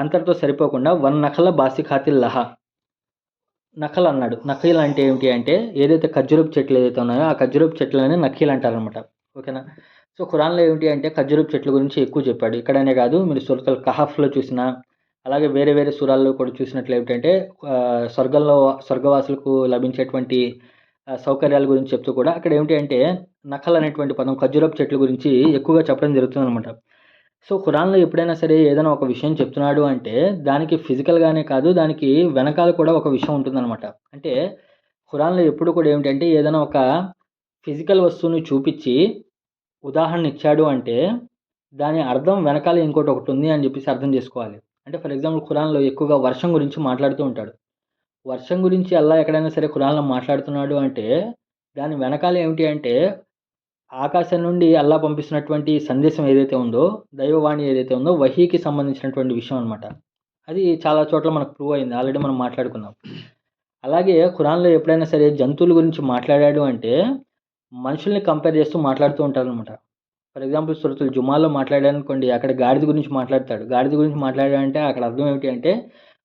అంతటితో సరిపోకుండా వన్ నఖల బాసిఖాతిల్ లహ నఖల్ అన్నాడు. నఖీల్ అంటే ఏమిటి అంటే ఏదైతే ఖర్జూరపు చెట్లు ఏదైతే ఉన్నాయో ఆ ఖర్జూరపు చెట్లని నఖీల్ అంటారనమాట. ఓకేనా. సో ఖురాన్లో ఏమిటి అంటే ఖర్జూరపు చెట్ల గురించి ఎక్కువ చెప్పాడు. ఇక్కడనే కాదు, మీరు సూరతుల్ కహఫ్లో చూసినా, అలాగే వేరే వేరే సూరాల్లో కూడా చూసినట్లు ఏమిటంటే స్వర్గవాసులకు లభించేటువంటి సౌకర్యాల గురించి చెప్తూ కూడా అక్కడ ఏమిటి అంటే నఖల్ అనేటువంటి పదం ఖర్జూరపు చెట్ల గురించి ఎక్కువగా చెప్పడం జరుగుతుందనమాట. సో ఖురాన్లో ఎప్పుడైనా సరే ఏదైనా ఒక విషయం చెప్తున్నాడు అంటే దానికి ఫిజికల్గానే కాదు, దానికి వెనకాల కూడా ఒక విషయం ఉంటుందన్నమాట. అంటే ఖురాన్లో ఎప్పుడు కూడా ఏమిటంటే ఏదైనా ఒక ఫిజికల్ వస్తువుని చూపించి ఉదాహరణ ఇచ్చాడు అంటే దాని అర్థం వెనకాల ఇంకోటి ఒకటి ఉంది అని చెప్పేసి అర్థం చేసుకోవాలి. అంటే ఫర్ ఎగ్జాంపుల్ ఖురాన్లో ఎక్కువగా వర్షం గురించి మాట్లాడుతూ ఉంటాడు. వర్షం గురించి అల్లా ఎక్కడైనా సరే ఖురాన్లో మాట్లాడుతున్నాడు అంటే దాని వెనకాల ఏమిటి అంటే ఆకాశం నుండి అల్లా పంపిస్తున్నటువంటి సందేశం ఏదైతే ఉందో, దైవవాణి ఏదైతే ఉందో వహీకి సంబంధించినటువంటి విషయం అనమాట. అది చాలా చోట్ల మనకు ప్రూవ్ అయింది. ఆల్రెడీ మనం మాట్లాడుకున్నాం. అలాగే ఖురాన్లో ఎప్పుడైనా సరే జంతువుల గురించి మాట్లాడాడు అంటే మనుషుల్ని కంపేర్ చేస్తూ మాట్లాడుతూ ఉంటారనమాట. ఫర్ ఎగ్జాంపుల్ సూరతుల్ జుమాలో మాట్లాడాడనుకోండి, అక్కడ గాడిద గురించి మాట్లాడతాడు. గాడిద గురించి మాట్లాడాడంటే అక్కడ అర్థం ఏమిటి అంటే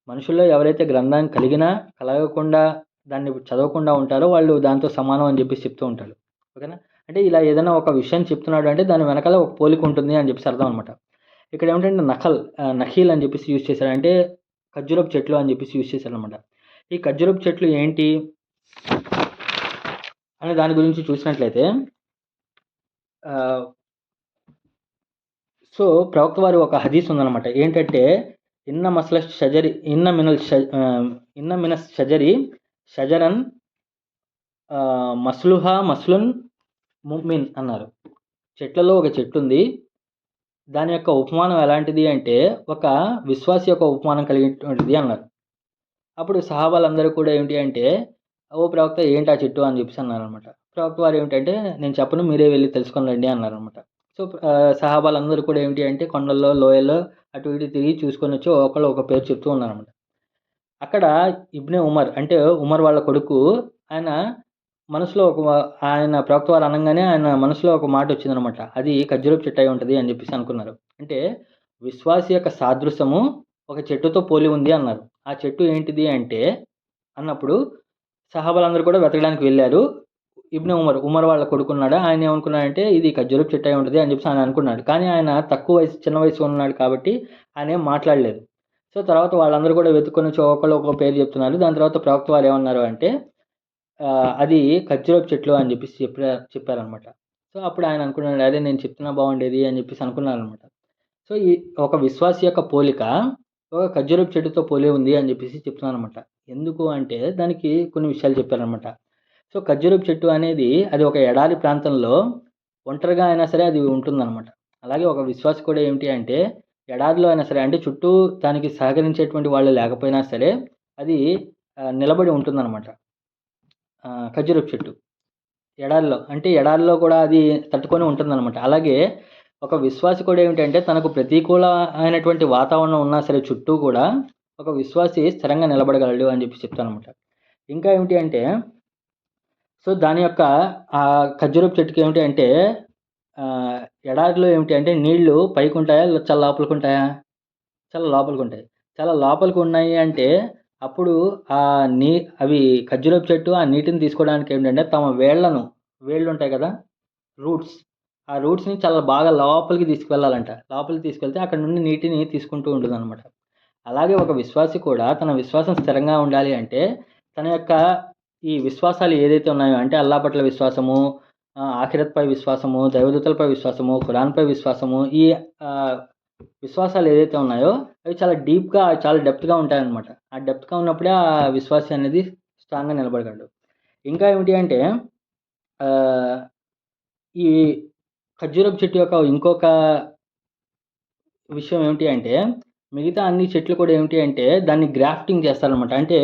మనుషుల్లో ఎవరైతే గ్రంథాన్ని కలిగినా కలగకుండా దాన్ని చదవకుండా ఉంటారో వాళ్ళు దాంతో సమానం అని చెప్పేసి చెప్తూ ఉంటాడు. ఓకేనా. అంటే ఇలా ఏదైనా ఒక విషయం చెప్తున్నాడు అంటే దాని వెనకాల ఒక పోలిక ఉంటుంది అని చెప్పేసి అర్థం అనమాట. ఇక్కడ ఏమిటంటే నఖీల్ అని చెప్పేసి యూజ్ చేశారు, అంటే ఖర్జూరపు చెట్లు అని చెప్పేసి యూజ్ చేశారనమాట. ఈ ఖర్జూరపు చెట్లు ఏంటి అనే దాని గురించి చూసినట్లయితే సో ప్రవక్త వారి ఒక హదీస్ ఉందన్నమాట. ఏంటంటే ఇన్న మినస్ షజరి షజరన్ మస్లుహా మస్లున్ ముమిన్ అన్నారు. చెట్లలో ఒక చెట్టు ఉంది, దాని యొక్క ఉపమానం ఎలాంటిది అంటే ఒక విశ్వాసి యొక్క ఉపమానం కలిగినటువంటిది అన్నారు. అప్పుడు సహాబాలందరూ కూడా ఏంటి అంటే ఓ ప్రవక్త ఏంటి ఆ చెట్టు అని చెప్పేసి అన్నారనమాట. ప్రవక్త వారు ఏమిటంటే నేను చెప్పను, మీరే వెళ్ళి తెలుసుకొని రండి అన్నారనమాట. సో సహాబాలందరూ కూడా ఏమిటి అంటే కొండల్లో లోయల్లో అటు ఇటు తిరిగి చూసుకొని వచ్చి ఒకళ్ళు ఒక పేరు చెప్తూ ఉన్నారనమాట. అక్కడ ఇబ్నే ఉమర్ అంటే ఉమర్ వాళ్ళ కొడుకు ఆయన మనసులో ఆయన ప్రవక్త వారు అనగానే ఆయన మనసులో ఒక మాట వచ్చిందనమాట. అది ఖర్జూరపు చెట్టు అయి ఉంటుంది అని చెప్పేసి అనుకున్నారు. అంటే విశ్వాసి యొక్క సాదృశ్యము ఒక చెట్టుతో పోలి ఉంది అన్నారు. ఆ చెట్టు ఏంటిది అంటే అన్నప్పుడు సహాబాలందరూ కూడా వెతకడానికి వెళ్ళారు. ఇబ్నే ఉమర్ వాళ్ళ కొడుకున్నాడు. ఆయన ఏమనుకున్నాడంటే ఇది ఖర్జూరపు చెట్టు అయి ఉంటుంది అని చెప్పేసి ఆయన అనుకున్నాడు. కానీ ఆయన చిన్న వయసు ఉన్నాడు కాబట్టి ఆయన ఏం మాట్లాడలేదు. సో తర్వాత వాళ్ళందరూ కూడా వెతుక్కొని వచ్చి ఒకళ్ళు ఒక పేరు చెప్తున్నారు. దాని తర్వాత ప్రవక్త వారు ఏమన్నారు అంటే అది ఖర్జూరపు చెట్లు అని చెప్పేసి చెప్పారనమాట. సో అప్పుడు ఆయన అనుకున్నాడు, అదే నేను చెప్తున్నా బాగుండేది అని చెప్పేసి అనుకున్నారనమాట. సో ఈ ఒక విశ్వాసి యొక్క పోలిక ఒక ఖర్జూరపు చెట్టుతో పోలి ఉంది అని చెప్పేసి చెప్తున్నాను అనమాట. ఎందుకు అంటే దానికి కొన్ని విషయాలు చెప్పారనమాట. సో ఖర్జూరపు చెట్టు అనేది అది ఒక ఎడారి ప్రాంతంలో ఒంటరిగా అయినా సరే అది ఉంటుందన్నమాట. అలాగే ఒక విశ్వాసి కూడా ఏమిటి అంటే ఎడారిలో అయినా సరే, అంటే చుట్టూ దానికి సహకరించేటువంటి వాళ్ళు లేకపోయినా సరే అది నిలబడి ఉంటుందన్నమాట. ఖర్జూరపు చెట్టు ఎడారిలో కూడా అది తట్టుకొని ఉంటుందన్నమాట. అలాగే ఒక విశ్వాసి కూడా ఏమిటంటే తనకు ప్రతికూల అయినటువంటి వాతావరణం ఉన్నా సరే చుట్టూ కూడా ఒక విశ్వాసి స్థిరంగా నిలబడగలడు అని చెప్పి చెప్తానమాట. ఇంకా ఏమిటి అంటే సో దాని యొక్క ఆ ఖర్జూరపు చెట్టుకి ఏమిటి అంటే ఎడారిలో ఏమిటి అంటే నీళ్లు పైకి ఉంటాయా చాలా లోపలికి ఉంటాయా? చాలా లోపలికి ఉంటాయి. చాలా లోపలికి ఉన్నాయి అంటే అప్పుడు అవి ఖర్జూరపు చెట్టు ఆ నీటిని తీసుకోవడానికి ఏంటంటే తమ వేళ్ళు ఉంటాయి కదా, రూట్స్, ఆ రూట్స్ని చాలా బాగా లోపలికి తీసుకువెళ్ళాలంట. లోపలికి తీసుకెళ్తే అక్కడ నుండి నీటిని తీసుకుంటూ ఉంటుందన్నమాట. అలాగే ఒక విశ్వాసి కూడా తన విశ్వాసం స్థిరంగా ఉండాలి అంటే తన యొక్క ఈ విశ్వాసాలు ఏదైతే ఉన్నాయో అంటే అల్లా పట్ల విశ్వాసము, ఆఖిరత్పై విశ్వాసము, దైవదూతలపై విశ్వాసము, ఖురాన్పై విశ్వాసము, ఈ విశ్వాసాలు ఏదైతే ఉన్నాయో అవి చాలా డీప్గా చాలా డెప్త్గా ఉంటాయన్నమాట. ఆ డెప్త్గా ఉన్నప్పుడే ఆ విశ్వాసి అనేది స్ట్రాంగ్గా నిలబడగలడు. ఇంకా ఏమిటి అంటే ఈ ఖర్జూరపు చెట్టు యొక్క ఇంకొక విషయం ఏమిటి అంటే మిగతా అన్ని చెట్లు కూడా ఏమిటి అంటే దాన్ని గ్రాఫ్టింగ్ చేస్తారనమాట. అంటే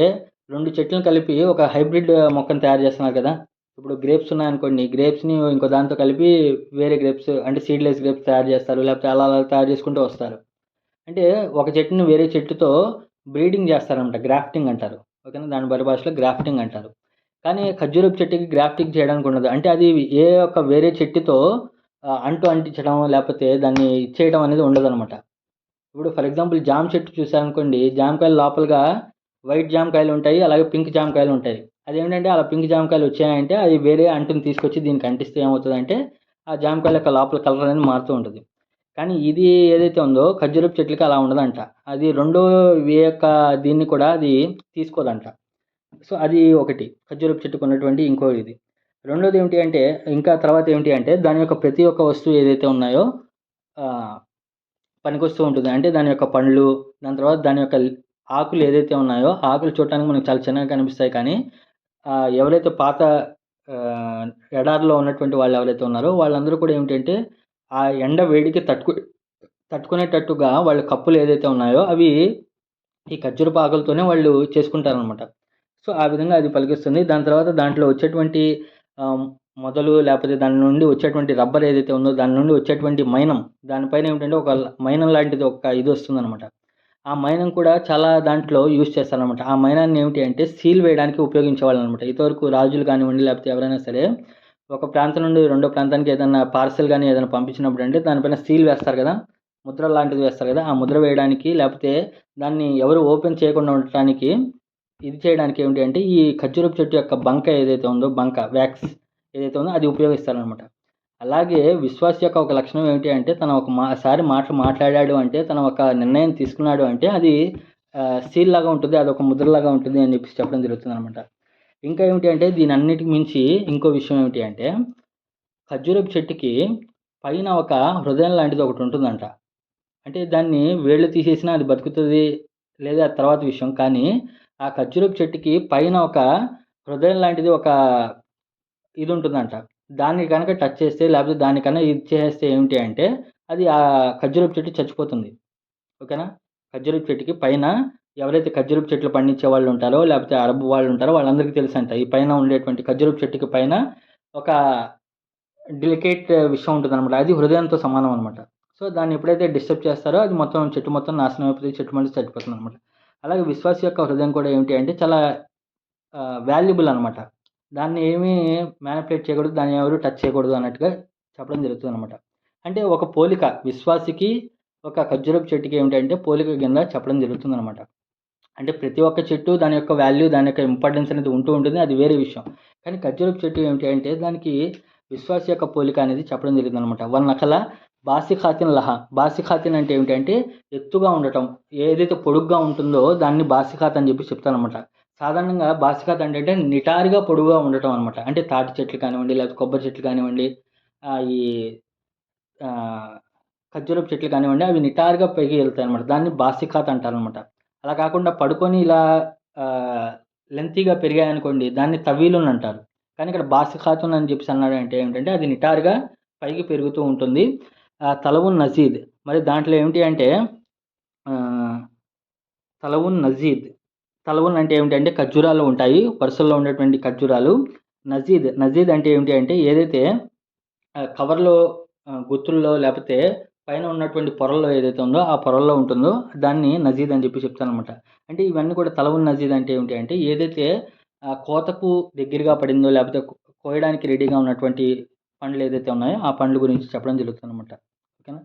2 చెట్లను కలిపి ఒక హైబ్రిడ్ మొక్కను తయారు చేస్తున్నారు కదా. ఇప్పుడు గ్రేప్స్ ఉన్నాయనుకోండి, గ్రేప్స్ని ఇంకో దాంతో కలిపి వేరే గ్రేప్స్ అంటే సీడ్లెస్ గ్రేప్స్ తయారు చేస్తారు, లేకపోతే అలా తయారు చేసుకుంటూ వస్తారు. అంటే ఒక చెట్టుని వేరే చెట్టుతో బ్రీడింగ్ చేస్తారనమాట, గ్రాఫ్టింగ్ అంటారు. ఓకేనా, దాని పరిభాషలో గ్రాఫ్టింగ్ అంటారు. కానీ ఖర్జూరపు చెట్టుకి గ్రాఫ్టింగ్ చేయడానికి ఉండదు. అంటే అది ఏ ఒక్క వేరే చెట్టుతో అంటు అంటించడం లేకపోతే దాన్ని ఇచ్చేయడం అనేది ఉండదనమాట. ఇప్పుడు ఫర్ ఎగ్జాంపుల్ జామ చెట్టు చూసారనుకోండి, జామకాయలు లోపలగా వైట్ జామకాయలు ఉంటాయి. అలాగే పింక్ జామకాయలు ఉంటాయి. అదేంటంటే అలా పింక్ జామకాయలు వచ్చాయంటే అది వేరే అంటుని తీసుకొచ్చి దీనికి అంటిస్తే ఏమవుతదంటే ఆ జామకాయల యొక్క లోపల కలర్ అనేది మారుతూ ఉంటది. కానీ ఇది ఏదైతే ఉందో ఖర్జూరపు చెట్లకి అలా ఉండదంట. అది రెండో యొక్క దీన్ని కూడా అది తీసుకోదంట. సో, అది ఒకటి ఖర్జూరపు చెట్టుకు ఉన్నటువంటి ఇంకో ఇది. రెండోది ఏమిటి అంటే ఇంకా తర్వాత ఏమిటి అంటే దాని యొక్క ప్రతి ఒక్క వస్తువు ఏదైతే ఉన్నాయో ఆహ్, పనికొస్తూ ఉంటుంది. అంటే దాని యొక్క పండ్లు, దాని తర్వాత దాని యొక్క ఆకులు ఏదైతే ఉన్నాయో, ఆ ఆకులు చూడటానికి మనకు చాలా చిన్నగా కనిపిస్తాయి కానీ, ఎవరైతే పాత ఆహ్, ఎడారిలో ఉన్నటువంటి వాళ్ళు ఎవరైతే ఉన్నారో, వాళ్ళందరూ కూడా ఏమిటంటే, ఆ ఎండ వేడికి తట్టుకునేటట్టుగా వాళ్ళ కప్పులు ఏదైతే ఉన్నాయో, అవి ఈ ఖర్జూరపు ఆకులతోనే వాళ్ళు చేసుకుంటారనమాట. సో, ఆ విధంగా అది పలికిస్తుంది. దాని తర్వాత దాంట్లో వచ్చేటువంటి ఆహ్, మొదలు లేపోతే దాని నుండి వచ్చేటువంటి రబ్బర్ ఏదైతే ఉందో, దాని నుండి వచ్చేటువంటి మైనం, దానిపైన ఏమిటంటే ఒక మైనం లాంటిది ఒక ఇది వస్తుందనమాట. ఆ మైనం కూడా చాలా దాంట్లో యూజ్ చేస్తారనమాట. ఆ మైనాన్ని ఏమిటి అంటే సీల్ వేయడానికి ఉపయోగించేవాళ్ళనమాట. ఇంతవరకు రాజులు కానివ్వండి, లేపోతే ఎవరైనా సరే ఒక ప్రాంతం నుండి రెండో ప్రాంతానికి ఏదన్నా పార్సెల్ గాని ఏదైనా పంపించినప్పుడంటే దానిపైన సీల్ వేస్తారు గదా! ముద్ర లాంటిది వేస్తారు గదా! ఆ ముద్ర వేయడానికి లేపోతే దాన్ని ఎవరు ఓపెన్ చేయకుండా ఉండటానికి ఇది చేయడానికి ఏమిటి అంటే ఈ ఖర్జూరపు చెట్టు యొక్క బంక ఏదైతే ఉందో వ్యాక్స్ ఏదైతే ఉందో అది ఉపయోగిస్తారనమాట. అలాగే విశ్వాస్ యొక్క ఒక లక్షణం ఏమిటి అంటే తను ఒక సారి మాటలు మాట్లాడాడు అంటే తను ఒక నిర్ణయం తీసుకున్నాడు అంటే అది సీల్ లాగా ఉంటుంది. అదొక ముద్రలాగా ఉంటుంది అని చెప్పేసి చెప్పడం జరుగుతుందనమాట. ఇంకా ఏమిటి అంటే దీనన్నిటికి మించి ఇంకో విషయం ఏమిటి అంటే ఖర్జూరపు చెట్టుకి పైన ఒక హృదయం లాంటిది ఒకటుంటుందంట. అంటే దాన్ని వేళ్ళు తీసేసినా అది బతుకుతది లేదా అది తర్వాత విషయం. కానీ ఆ ఖర్జూరపు చెట్టుకి పైన ఒక హృదయం లాంటిది ఒక ఇదుంటుందంట. దాన్ని గనక టచ్ చేస్తే లేకపోతే దానికన్నా ఇది చేసేస్తే ఏమిటి అంటే అది ఖర్జూరపు చెట్టు చచ్చిపోతుంది. ఓకేనా? ఖర్జూరపు చెట్టుకి పైన ఎవరైతే ఖర్జూరపు చెట్లు పండించే వాళ్ళుంటారో లేకపోతే అరబ్ వాళ్ళుంటారో వాళ్ళందరికీ తెలుసంట. ఈ పైన ఉండేటువంటి ఖర్జూరపు చెట్టుకి పైన ఒక డెలికేట్ విషయం ఉంటదనమాట. అది హృదయంతో సమానం అనమాట. సో, దాన్ని ఎప్పుడైతే డిస్టర్బ్ చేస్తారో అది మొత్తం చెట్టు మొత్తం నాశనం అయిపోతుంది. చెట్టు మళ్ళీ చచ్చిపోతుందనమాట. అలాగే విశ్వాస్ యొక్క హృదయం కూడా ఏమిటి అంటే చాలా వాల్యుబుల్ అనమాట. దాన్ని ఏమీ మ్యానిపులేట్ చేయకూడదు. దాన్ని ఎవరు టచ్ చేయకూడదు అన్నట్టుగా చెప్పడం జరుగుతుందనమాట. అంటే ఒక పోలిక విశ్వాసికి ఒక ఖర్జూరపు చెట్టుకి ఏమిటంటే పోలిక కింద చెప్పడం జరుగుతుందనమాట. అంటే ప్రతి ఒక్క చెట్టు దాని యొక్క వాల్యూ, దాని యొక్క ఇంపార్టెన్స్ అనేది ఉంటూ ఉంటుంది. అది వేరే విషయం. కానీ ఖర్జూరపు చెట్టు ఏమిటి అంటే దానికి విశ్వాస్ యొక్క పోలిక అనేది చెప్పడం జరిగిందనమాట. వన్నకల బాసిఖాతిన్ లహ. బాసిఖాతిన్ అంటే ఏమిటంటే ఎత్తుగా ఉండటం. ఏదైతే పొడుగ్గా ఉంటుందో దాన్ని బాసిఖాత్ అని చెప్పి చెప్తారనమాట. సాధారణంగా బాసిఖాత్ అంటే నిటారుగా పొడుగుగా ఉండటం అనమాట. అంటే తాటి చెట్లు కానివ్వండి, లేకపోతే కొబ్బరి చెట్లు కానివ్వండి, ఈ ఆహ్, ఖర్జూరపు చెట్లు కానివ్వండి అవి నిటారుగా పైకి ఎళ్తాయనమాట. దాన్ని బాసిఖాత్ అంటారనమాట. అలా కాకుండా పడుకొని ఇలా ఆహ్, లెంతీగా పెరిగాయనుకోండి దాన్ని తవీలున్ అంటారు. కానీ ఇక్కడ బాసిఖాతున్ అని చెప్పేసి అన్నాడంటే ఏంటంటే అది నిటారుగా పైకి పెరుగుతూ ఉంటుంది. తలవున్ నజీద్ మరి దాంట్లో ఏమిటి అంటే ఆహ్, తలవున్ నజీద్. తలవున్ అంటే ఏమిటంటే ఖర్జూరాలు ఉంటాయి. వరుసల్లో ఉండేటువంటి ఖర్జూరాలు. నజీద్ అంటే ఏమిటి అంటే ఏదైతే కవర్‌లో గుత్తుల్లో లేపోతే పైన ఉన్నటువంటి పొరల్లో ఏదైతే ఉందో, ఆ పొరల్లో ఉంటుందో దాన్ని నజీద్ అని చెప్పి చెప్తాననమాట. అంటే ఇవన్నీ కూడా తలవున్ నజీద్ అంటే ఏమిటి అంటే ఏదైతే కోతకు దగ్గరగా పడిందో లేపోతే కోయడానికి రెడీగా ఉన్నటువంటి పండ్లు ఏదైతే ఉన్నాయో, ఆ పండ్ల గురించి చెప్పడం జరుగుతుందనమాట. ఓకేనా?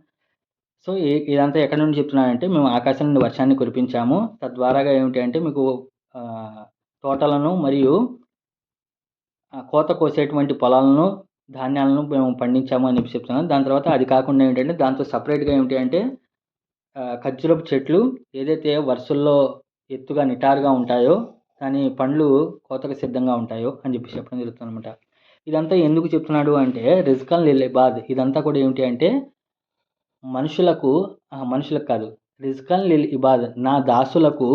సో, ఇదంతా ఎక్కడి నుండి చెప్తున్నానంటే మేము ఆకాశం నుండి వర్షాన్ని కురిపించాము. తద్వారాగా ఏమిటి అంటే మీకు ఆహ్, తోటలను మరియు కోత కోసేటువంటి పొలాలను, ధాన్యాలను మేము పండించాము అని చెప్పి చెప్తున్నాను. దాని తర్వాత అది కాకుండా ఏంటంటే దాంతో సెపరేట్‌గా ఏమిటి అంటే ఖర్జూరపు చెట్లు ఏదైతే వరుసల్లో ఎత్తుగా నిటారుగా ఉంటాయో, దాని పండ్లు కోతకు సిద్ధంగా ఉంటాయో అని చెప్పేసి చెప్పడం జరుగుతుందనమాట. ఇదంతా ఎందుకు చెప్తున్నాడు అంటే రిజ్కన్ లిల్ ఇబాద్ ఇదంతా కూడా ఏమిటి అంటే మనుషులకు కాదు. రిజ్కన్ లిల్ ఇబాద్ నా దాసులకు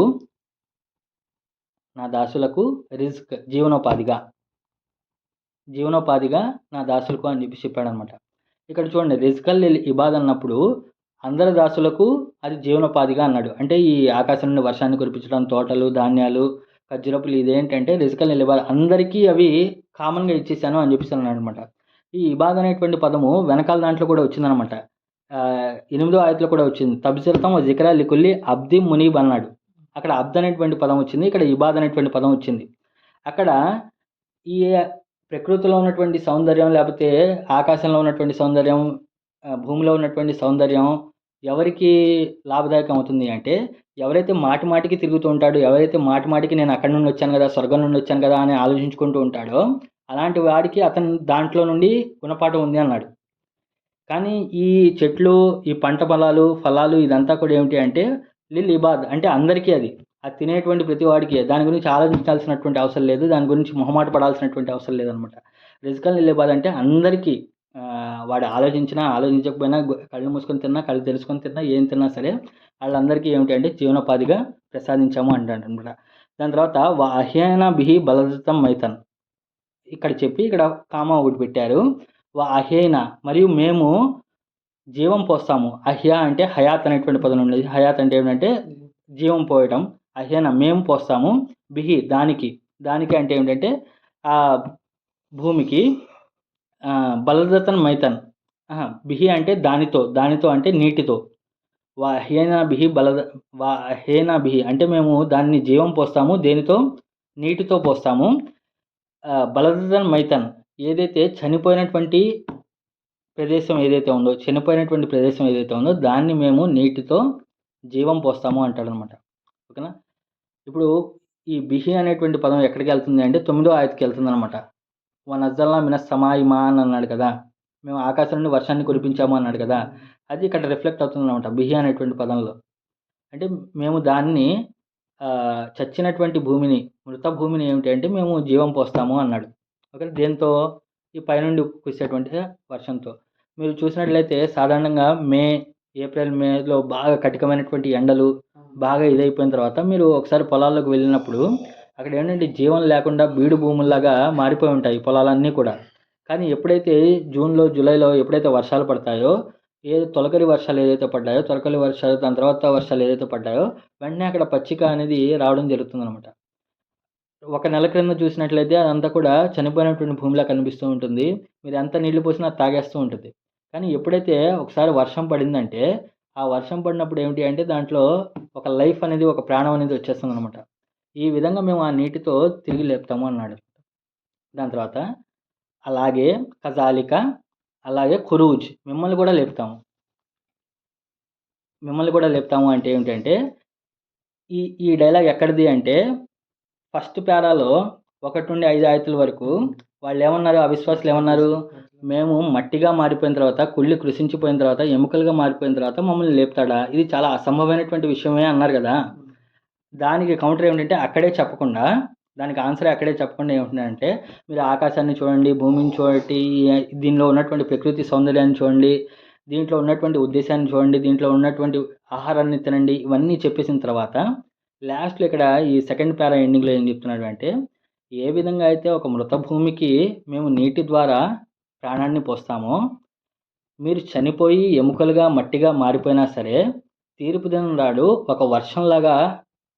జీవనోపాధిగా నా దాసులకు అని చెప్పేసి చెప్పాడనమాట. ఇక్కడ చూడండి రిజ్కన్ లిల్ ఇబాద్ అన్నప్పుడు అందరి దాసులకు అది జీవనోపాధిగా అన్నాడు. అంటే ఈ ఆకాశం నుండి వర్షాన్ని కురిపించడం, తోటలు, ధాన్యాలు, ఖర్జూరపులు ఇదేంటంటే రిజ్కన్ లిల్ ఇబాద్ అందరికీ అవి కామన్‌గా ఇచ్చేసాను అని చెప్పేసి అన్నాడనమాట. ఈ ఇబాద్ అనేటువంటి పదము వెనకాల దాంట్లో కూడా వచ్చిందనమాట. 8దో ఆయతులో కూడా వచ్చింది. తబ్సిరతం వ జిక్రా లికుల్లి అబ్ది మునీబ్ అన్నాడు. అక్కడ అబ్ద్ అనేటువంటి పదం వచ్చింది. ఇక్కడ ఇబాద్ అనేటువంటి పదం వచ్చింది. అక్కడ ఈ ప్రకృతిలో ఉన్నటువంటి సౌందర్యం లేకపోతే ఆకాశంలో ఉన్నటువంటి సౌందర్యం, భూమిలో ఉన్నటువంటి సౌందర్యం ఎవరికి లాభదాయకం అవుతుంది అంటే, ఎవరైతే మాటి మాటికి తిరుగుతూ ఉంటాడో, ఎవరైతే మాటి మాటికి నేను అక్కడి నుండి వచ్చాను గదా! స్వర్గం నుండి వచ్చాను గదా! అని ఆలోచించుకుంటూ ఉంటాడో, అలాంటి వాడికి అతను దాంట్లో నుండి గుణపాఠం ఉంది అన్నాడు. కానీ ఈ చెట్లు, ఈ పంట పొలాలు, ఫలాలు ఇదంతా కూడా ఏమిటి అంటే లిల్ ఇబాద్ అంటే అందరికీ అది. అది తినేటువంటి ప్రతి వాడికి. దాని గురించి ఆలోచించాల్సినటువంటి అవసరం లేదు. దాని గురించి మొహమాట పడాల్సినటువంటి అవసరం లేదనమాట. రిజ్కన్ లిల్ ఇబాద్ అంటే అందరికీ వాడు ఆలోచించినా, ఆలోచించకపోయినా కళ్ళు మూసుకొని తిన్నా, కళ్ళు తెరుచుకొని తిన్నా, ఏం తిన్నా సరే ఆళ్ళందరికీ ఏమిటి అంటే జీవనోపాధిగా ప్రసాదించాము అంటాడనమాట. దాని తర్వాత అహ్యానా బిహి బలదతం మైతన్. ఇక్కడ చెప్పి ఇక్కడ కామా ఒకటి పెట్టారు. అహేన మరియు మేము జీవం పోస్తాము. అహ్య అంటే హయాత్ అనేటువంటి పదం ఉండేది. హయాత్ అంటే ఏమిటంటే జీవం పోయటం. అహ్యన మేము పోస్తాము. బిహి దానికి. దానికి అంటే ఏమిటంటే ఆ భూమికి బలదతన్ మైతన్. బిహి అంటే దానితో. దానితో అంటే నీటితో. అహ్యేనా బిహి అహ్యేనా బిహి అంటే మేము దాన్ని జీవం పోస్తాము. దేనితో? నీటితో పోస్తాము. బలదతన్ మైతన్ ఏదైతే చనిపోయినటువంటి ప్రదేశం ఏదైతే ఉందో, చనిపోయినటువంటి ప్రదేశం ఏదైతే ఉందో దాన్ని మేము నీటితో జీవం పోస్తాము అంటాడనమాట. ఓకేనా? ఇప్పుడు ఈ బిహి అనేటువంటి పదం ఎక్కడికెళ్తుంది అంటే 9వ ఆయతకి వెళ్తుందనమాట. వనజ్జల్నా మినస్ సమాయి మాన్ అన్నాడు కదా! మేము ఆకాశం నుండి వర్షాన్ని కురిపించాము అన్నాడు కదా! అది ఇక్కడ రిఫ్లెక్ట్ అవుతుందనమాట బిహి అనేటువంటి పదంలో. అంటే మేము దాన్ని చచ్చినటువంటి భూమిని, మృత భూమిని ఏమిటి అంటే మేము జీవం పోస్తాము అన్నాడు. ఓకే. దేంతో? ఈ పైనుండి కురిసేటువంటి వర్షంతో. మీరు చూసినట్లయితే సాధారణంగా ఏప్రిల్, మేలో బాగా కఠినమైనటువంటి ఎండలు బాగా ఇదైపోయిన తర్వాత మీరు ఒకసారి పొలాల్లోకి వెళ్ళినప్పుడు అక్కడ ఏంటంటే జీవం లేకుండా బీడు భూముల్లాగా మారిపోయి ఉంటాయి పొలాలన్నీ కూడా. కానీ ఎప్పుడైతే జూన్‌లో, జూలైలో ఎప్పుడైతే వర్షాలు పడతాయో, తొలకరి వర్షాలు ఏదైతే పడ్డాయో, తొలకరి వర్షాలు దాని తర్వాత వర్షాలు ఏదైతే పడ్డాయో, వెంటనే అక్కడ పచ్చిక అనేది రావడం జరుగుతుందనమాట. ఒక నెల క్రింద చూసినట్లయితే అదంతా కూడా చనిపోయినటువంటి భూమిలా కనిపిస్తూ ఉంటుంది. మీరు ఎంత నీళ్లు పోసినా అది తాగేస్తూ ఉంటుంది. కానీ ఎప్పుడైతే ఒకసారి వర్షం పడిందంటే, ఆ వర్షం పడినప్పుడు ఏమిటి అంటే దాంట్లో ఒక లైఫ్ అనేది, ఒక ప్రాణం అనేది వచ్చేస్తుందనమాట. ఈ విధంగా మేము ఆ నీటితో తిరిగి లేపుతాము అన్నాడు. దాని తర్వాత అలాగే కజాలిక అలాగే ఖురూజ్ మిమ్మల్ని కూడా లేపుతాము. మిమ్మల్ని కూడా లేపుతాము అంటే ఏమిటంటే ఈ ఈ డైలాగ్ ఎక్కడిది అంటే ఫస్ట్ పారాలో 1-5 ఆయతుల వరకు వాళ్ళేమన్నారు? అవిశ్వాసులు ఏమన్నారు? మేము మట్టిగా మారిపోయిన తర్వాత, కుళ్ళి కృషించిపోయిన తర్వాత, ఎముకలుగా మారిపోయిన తర్వాత మమ్మల్ని లేపుతాడా? ఇది చాలా అసంభవమైనటువంటి విషయమే అన్నారు గదా! దానికి కౌంటర్ ఏమిటంటే అక్కడే చెప్పకుండా, దానికి ఆన్సరే అక్కడే చెప్పకుండా ఏమంటున్నాడంటే, మీరు ఆకాశాన్ని చూడండి, భూమిని చూడండి, దీనిలో ఉన్నటువంటి ప్రకృతి సౌందర్యాన్ని చూడండి, దీంట్లో ఉన్నటువంటి ఉద్దేశాన్ని చూడండి, దీంట్లో ఉన్నటువంటి ఆహారాన్ని తినండి, ఇవన్నీ చెప్పేసిన తర్వాత లాస్ట్‌లో ఇక్కడ ఈ సెకండ్ పారా ఎండింగ్‌లో ఏం చెప్తున్నాడు అంటే, ఏ విధంగా అయితే ఒక మృత భూమికి మేము నీటి ద్వారా ప్రాణాన్ని పోస్తామో, మీరు చనిపోయి ఎముకలుగా, మట్టిగా మారిపోయినా సరే, తీర్పు దినం నాడు ఒక వర్షంలాగా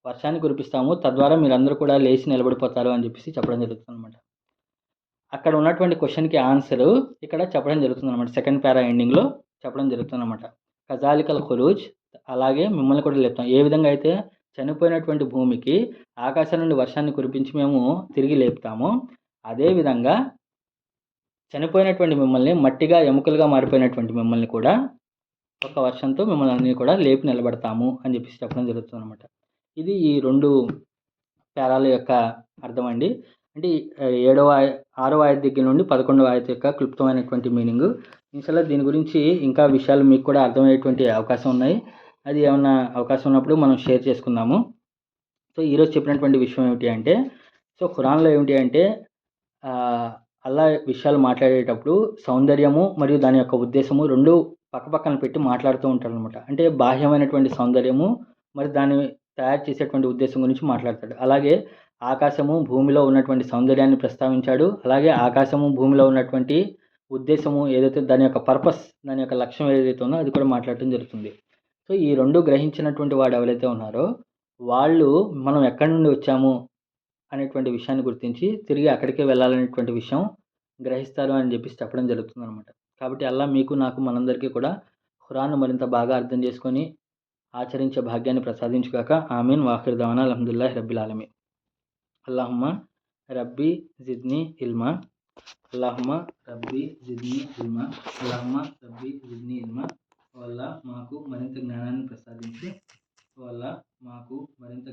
వర్షాన్ని కురిపిస్తాము. తద్వారా మీరందరూ కూడా లేచి నిలబడిపోతారు అని చెప్పేసి చెప్పడం జరుగుతుందనమాట. అక్కడ ఉన్నటువంటి క్వెషన్‌కి ఆన్సరు ఇక్కడ చెప్పడం జరుగుతుందనమాట. సెకండ్ పారా ఎండింగ్‌లో చెప్పడం జరుగుతుందనమాట. కజాలికల్ ఖురూజ్ అలాగే మిమ్మల్ని కూడా లేపుతాం. ఏ విధంగా అయితే చనిపోయినటువంటి భూమికి ఆకాశం నుండి వర్షాన్ని కురిపించి మేము తిరిగి లేపుతామో, అదే విధంగా చనిపోయినటువంటి మిమ్మల్ని మట్టిగా, ఎముకలుగా మారిపోయినటువంటి మిమ్మల్ని కూడా ఒక వర్షంతో మిమ్మల్ని అన్నీ కూడా లేపి నిలబెడతాము అని చెప్పేసి చెప్పడం జరుగుతుందనమాట. ఇది ఈ 2 పారాల యొక్క అర్థం అండి. అంటే 6వ ఆయత దగ్గర నుండి 11వ ఆయత యొక్క క్లుప్తమైనటువంటి మీనింగు. ఇన్షాల్లా దీని గురించి ఇంకా విషయాలు మీకు కూడా అర్థమయ్యేటువంటి అవకాశం ఉన్నాయి. అది ఏమన్నా అవకాశం ఉన్నప్పుడు మనం షేర్ చేసుకుందాము. సో, ఈరోజు చెప్పినటువంటి విషయం ఏమిటి అంటే, సో, ఖురాన్‌లో ఏమిటి అంటే అల్లా విషయాలు మాట్లాడేటప్పుడు సౌందర్యము మరియు దాని యొక్క ఉద్దేశము 2 పక్కపక్కన పెట్టి మాట్లాడుతూ ఉంటాడనమాట. అంటే బాహ్యమైనటువంటి సౌందర్యము మరి దాన్ని తయారు చేసేటువంటి ఉద్దేశం గురించి మాట్లాడతాడు. అలాగే ఆకాశము, భూమిలో ఉన్నటువంటి సౌందర్యాన్ని ప్రస్తావించాడు. అలాగే ఆకాశము, భూమిలో ఉన్నటువంటి ఉద్దేశము ఏదైతే దాని యొక్క పర్పస్, దాని యొక్క లక్ష్యం ఏదైతే ఉందో అది కూడా మాట్లాడటం జరుగుతుంది. సో, ఈ 2 గ్రహించినటువంటి వాడు ఎవరైతే ఉన్నారో వాళ్ళు మనం ఎక్కడి నుండి వచ్చాము అనేటువంటి విషయాన్ని గుర్తించి తిరిగి అక్కడికే వెళ్ళాలనేటువంటి విషయం గ్రహిస్తారు అని చెప్పేసి చెప్పడం జరుగుతుందనమాట. కాబట్టి అల్లా మీకు, నాకు మనందరికీ కూడా ఖురాన్‌ను మరింత బాగా అర్థం చేసుకొని ఆచరించే భాగ్యాన్ని ప్రసాదించుగాక. ఆమీన్. వాఖిర్ దవానా అల్హమ్దులిల్లాహి రబ్బిల్ ఆలమీన్. అల్లాహుమ్మా రబ్బీ జిద్నీ ఇల్మా. అల్లాహుమ్మ రబ్బీ జిద్నీ ఇల్మా, అల్లాహుమ్మ రబ్బీ జిద్నీ ఇల్మా. ఓ అల్లా మాకు మరింత జ్ఞానాన్ని ప్రసాదించు. ఓ అల్లా మాకు మరింత